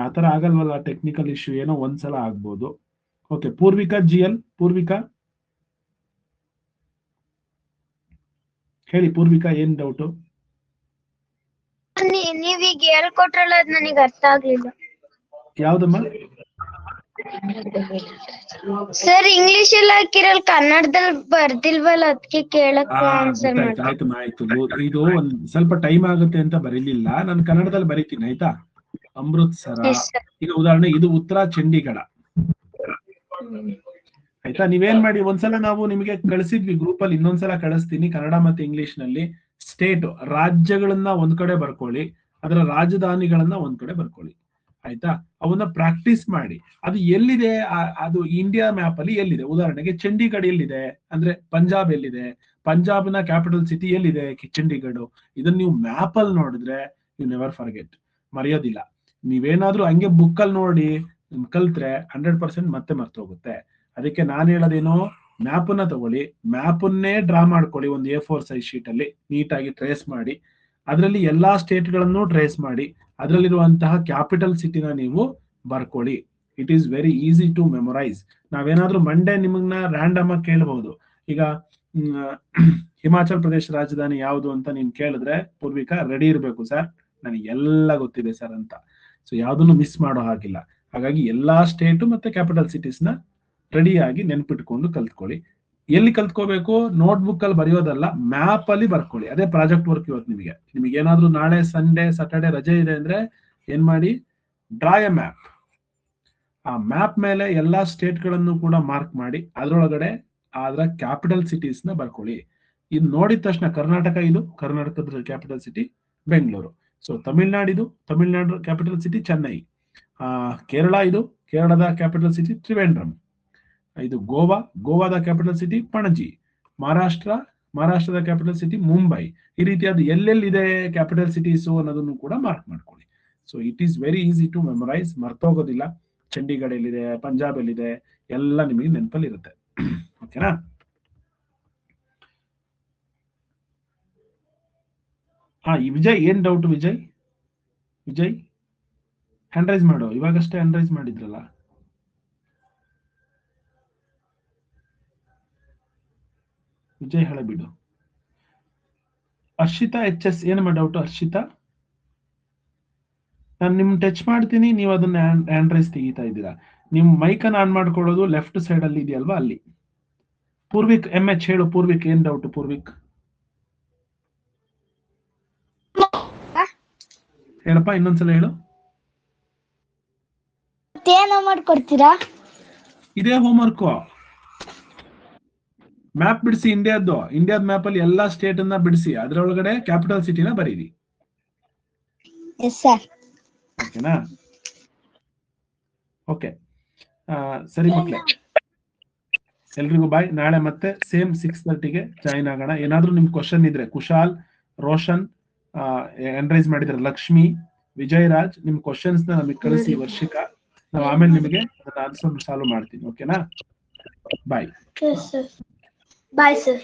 ಆತರ ಆಗಲ್ವಲ್ಲ, ಟೆಕ್ನಿಕಲ್ ಇಶ್ಯೂ ಏನೋ ಒಂದ್ಸಲ ಆಗ್ಬೋದು. Okay, Poorvika GL. ಪೂರ್ವಿಕಾ ಹೇಳಿ. ಪೂರ್ವಿಕಾ ಏನ್ ಡೌಟು? ನೀವೀಗ ಹೇಳ್ಕೊಟ್ರಲ್ಲ, ಅದು ನನಗೆ ಅರ್ಥ ಆಗ್ಲಿಲ್ಲ. ಯಾವ್ದಮ್ಮ? ಸರ್ ಇಂಗ್ಲಿಷ್ ಎಲ್ಲ ಹಾಕಿರಲ್, ಕನ್ನಡದಲ್ಲಿ ಬರ್ದಿಲ್ವಲ್ಲ, ಅದಕ್ಕೆ ಕೇಳಕ್ಕೆ ಆನ್ಸರ್ ಮಾಡಿ. ಆಯ್ತು. ಇದು ಒಂದ್ ಸ್ವಲ್ಪ ಟೈಮ್ ಆಗುತ್ತೆ ಅಂತ ಬರೀಲಿಲ್ಲ, ನಾನು ಕನ್ನಡದಲ್ಲಿ ಬರೀತೀನಿ, ಆಯ್ತಾ? ಅಮೃತ್ಸರ. ಈಗ ಉದಾಹರಣೆ ಇದು ಉತ್ತರ ಚಂಡೀಗಢ, ಆಯ್ತಾ? ನೀವೇನ್ ಮಾಡಿ, ಒಂದ್ಸಲ ನಾವು ನಿಮಗೆ ಕಳಿಸಿದ್ವಿ ಗ್ರೂಪ್ ಅಲ್ಲಿ, ಇನ್ನೊಂದ್ಸಲ ಕಳಿಸ್ತೀನಿ ಕನ್ನಡ ಮತ್ತೆ ಇಂಗ್ಲಿಷ್ ನಲ್ಲಿ. ಸ್ಟೇಟ್ ರಾಜ್ಯಗಳನ್ನ ಒಂದ್ ಕಡೆ ಬರ್ಕೊಳ್ಳಿ, ಅದರ ರಾಜಧಾನಿಗಳನ್ನ ಒಂದ್ ಕಡೆ ಬರ್ಕೊಳ್ಳಿ, ಆಯ್ತಾ? ಅವನ್ನ ಪ್ರಾಕ್ಟೀಸ್ ಮಾಡಿ. ಅದು ಎಲ್ಲಿದೆ? ಅದು ಇಂಡಿಯಾ ಮ್ಯಾಪ್ ಅಲ್ಲಿ ಎಲ್ಲಿದೆ? ಉದಾಹರಣೆಗೆ ಚಂಡೀಗಢ ಎಲ್ಲಿದೆ ಅಂದ್ರೆ ಪಂಜಾಬ್ ಎಲ್ಲಿದೆ? ಪಂಜಾಬ್ನ ಕ್ಯಾಪಿಟಲ್ ಸಿಟಿ ಎಲ್ಲಿದೆ? ಚಂಡೀಗಢ. ಇದನ್ನ ನೀವು ಮ್ಯಾಪ್ ಅಲ್ಲಿ ನೋಡಿದ್ರೆ ಯು ನೆವರ್ ಫರ್ಗೆಟ್, ಮರೆಯೋದಿಲ್ಲ. ನೀವೇನಾದ್ರೂ ಹಂಗೆ ಬುಕ್ ಅಲ್ಲಿ ನೋಡಿ ಕಲ್ತ್ರೆ 100% ಮತ್ತೆ ಮರ್ತೋಗುತ್ತೆ. ಅದಕ್ಕೆ ನಾನು ಹೇಳೋದೇನು, ಮ್ಯಾಪ್ ಅನ್ನ ತಗೊಳ್ಳಿ, ಮ್ಯಾಪನ್ನೇ ಡ್ರಾ ಮಾಡ್ಕೊಳ್ಳಿ ಒಂದು A4 ಸೈಜ್ ಶೀಟ್ ಅಲ್ಲಿ, ನೀಟಾಗಿ ಟ್ರೇಸ್ ಮಾಡಿ, ಅದರಲ್ಲಿ ಎಲ್ಲಾ ಸ್ಟೇಟ್ ಗಳನ್ನು ಟ್ರೇಸ್ ಮಾಡಿ, ಅದರಲ್ಲಿರುವಂತಹ ಕ್ಯಾಪಿಟಲ್ ಸಿಟಿನ ನೀವು ಬರ್ಕೊಳ್ಳಿ. It is very easy to memorise. ನಾವೇನಾದ್ರೂ ಮಂಡೇ ನಿಮಗ್ನ ರ್ಯಾಂಡಮ್ ಆಗಿ ಕೇಳಬಹುದು. ಈಗ ಹಿಮಾಚಲ್ ಪ್ರದೇಶ ರಾಜಧಾನಿ ಯಾವುದು ಅಂತ ನೀನ್ ಕೇಳಿದ್ರೆ ಪೂರ್ವಿಕಾ ರೆಡಿ ಇರ್ಬೇಕು, ಸರ್ ನನಗೆ ಎಲ್ಲ ಗೊತ್ತಿದೆ ಸರ್ ಅಂತ. ಸೊ ಯಾವ್ದನ್ನು ಮಿಸ್ ಮಾಡೋ ಹಾಗಿಲ್ಲ. ಹಾಗಾಗಿ ಎಲ್ಲಾ ಸ್ಟೇಟ್ ಮತ್ತೆ ಕ್ಯಾಪಿಟಲ್ ಸಿಟೀಸ್ ನ ರೆಡಿಯಾಗಿ ನೆನ್ಪಿಟ್ಕೊಂಡು ಕಲ್ತ್ಕೊಳ್ಳಿ. ಎಲ್ಲಿ ಕಲ್ತ್ಕೋಬೇಕು? ನೋಟ್ಬುಕ್ ಅಲ್ಲಿ ಬರೆಯೋದಲ್ಲ, ಮ್ಯಾಪ್ ಅಲ್ಲಿ ಬರ್ಕೊಳ್ಳಿ. ಅದೇ ಪ್ರಾಜೆಕ್ಟ್ ವರ್ಕ್ ಇವತ್ತು ನಿಮಗೆ ಏನಾದ್ರೂ ನಾಳೆ ಸಂಡೇ ಸ್ಯಾಟರ್ಡೆ ರಜೆ ಇದೆ ಅಂದ್ರೆ ಏನ್ ಮಾಡಿ, ಡ್ರಾ ಎ ಮ್ಯಾಪ್. ಆ ಮ್ಯಾಪ್ ಮೇಲೆ ಎಲ್ಲಾ ಸ್ಟೇಟ್ ಗಳನ್ನು ಕೂಡ ಮಾರ್ಕ್ ಮಾಡಿ, ಅದರೊಳಗಡೆ ಅದರ ಕ್ಯಾಪಿಟಲ್ ಸಿಟೀಸ್ ನ ಬರ್ಕೊಳ್ಳಿ. ಇದು ನೋಡಿದ ತಕ್ಷಣ ಕರ್ನಾಟಕ, ಇದು ಕರ್ನಾಟಕದ capital city Bengaluru. So Tamil Nadu capital city Chennai. Kerala, ಇದು ಕೇರಳದ ಕ್ಯಾಪಿಟಲ್ ಸಿಟಿ ತ್ರಿವೇಂದ್ರಂ. ಇದು ಗೋವಾದ ಕ್ಯಾಪಿಟಲ್ ಸಿಟಿ ಪಣಜಿ. ಮಹಾರಾಷ್ಟ್ರದ ಕ್ಯಾಪಿಟಲ್ ಸಿಟಿ ಮುಂಬೈ. ಈ ರೀತಿಯಾದ ಎಲ್ಲೆಲ್ಲಿದೆ ಕ್ಯಾಪಿಟಲ್ ಸಿಟೀಸು ಅನ್ನೋದನ್ನು ಕೂಡ ಮಾರ್ಕ್ ಮಾಡ್ಕೊಳ್ಳಿ. So it is very easy to memorise, ಮರ್ತೋಗೋದಿಲ್ಲ. ಚಂಡೀಗಢ ಎಲ್ಲಿದೆ, ಪಂಜಾಬ್ ಎಲ್ಲಿದೆ, ಎಲ್ಲ ನಿಮಗೆ ನೆನಪಲ್ಲಿ ಇರುತ್ತೆ. ಓಕೆನಾ? ಈ ವಿಜಯ್ ಏನ್ ಡೌಟ್? ವಿಜಯ್ ಹ್ಯಾಂಡ್ ರೈಸ್ ಮಾಡು. ಇವಾಗಷ್ಟೇ ಹ್ಯಾಂಡ್ ರೈಸ್ ಮಾಡಿದ್ರಲ್ಲ. ವಿಜಯ್ ಹಳೆಬಿಡು. ಹರ್ಷಿತಾ HS ಏನಮ್ಮ ಡೌಟ್? ಹರ್ಷಿತಾ, ನಾನು ನಿಮ್ ಟಚ್ ಮಾಡ್ತೀನಿ, ನೀವು ಅದನ್ನ ಹ್ಯಾಂಡ್ ರೈಸ್ ತೆಗಿತಾ ಇದ್ದೀರಾ. ನಿಮ್ ಮೈಕ್ ಅನ್ನು ಆನ್ ಮಾಡ್ಕೊಳ್ಳೋದು ಲೆಫ್ಟ್ ಸೈಡ್ ಅಲ್ಲಿ ಇದೆಯಲ್ವಾ, ಅಲ್ಲಿ. ಪೂರ್ವಿಕ್ MH ಹೇಳು. ಪೂರ್ವಿಕ್ ಏನ್ ಡೌಟ್? ಪೂರ್ವಿಕ್ ಹೇಳಪ್ಪ, ಇನ್ನೊಂದ್ಸಲ ಹೇಳು. ಮಾಡ್ಕೊಡ್ತೀರಾ? ಇದೇ ಹೋಮ್ವರ್ಕ್. ಮ್ಯಾಪ್ ಬಿಡಿಸಿ, ಇಂಡಿಯಾದ ಮ್ಯಾಪ್ ಅಲ್ಲಿ ಎಲ್ಲಾ ಸ್ಟೇಟ್ ಅನ್ನ ಬಿಡಿಸಿ, ಅದರೊಳಗಡೆ ಕ್ಯಾಪಿಟಲ್ ಸಿಟಿನ ಬರೀರಿ. ಓಕೆನಾ? ಓಕೆ, ಸರಿ ಮಕ್ಳೆ, ಎಲ್ರಿಗೂ ಬಾಯ್. ನಾಳೆ ಮತ್ತೆ ಸೇಮ್ 6:30ಗೆ ಜಾಯಿನ್ ಆಗೋಣ. ಏನಾದ್ರೂ ನಿಮ್ ಕ್ವಶನ್ ಇದ್ರೆ ಕುಶಾಲ್, ರೋಷನ್, ಎನ್ರೈಸ್ ಮಾಡಿದ್ರೆ ಲಕ್ಷ್ಮಿ, ವಿಜಯ್ ರಾಜ್, ನಿಮ್ ಕ್ವಶನ್ಸ್ ನ ನಮಗೆ ಕಳಿಸಿ. ವರ್ಷಿಕಾ, ನಾವು ಆಮೇಲೆ ನಿಮಗೆ ಆನ್ಸರ್ ಸಾಲ್ವ್ ಮಾಡ್ತೀನಿ. ಓಕೆನಾ? ಬಾಯ್. Bye sir.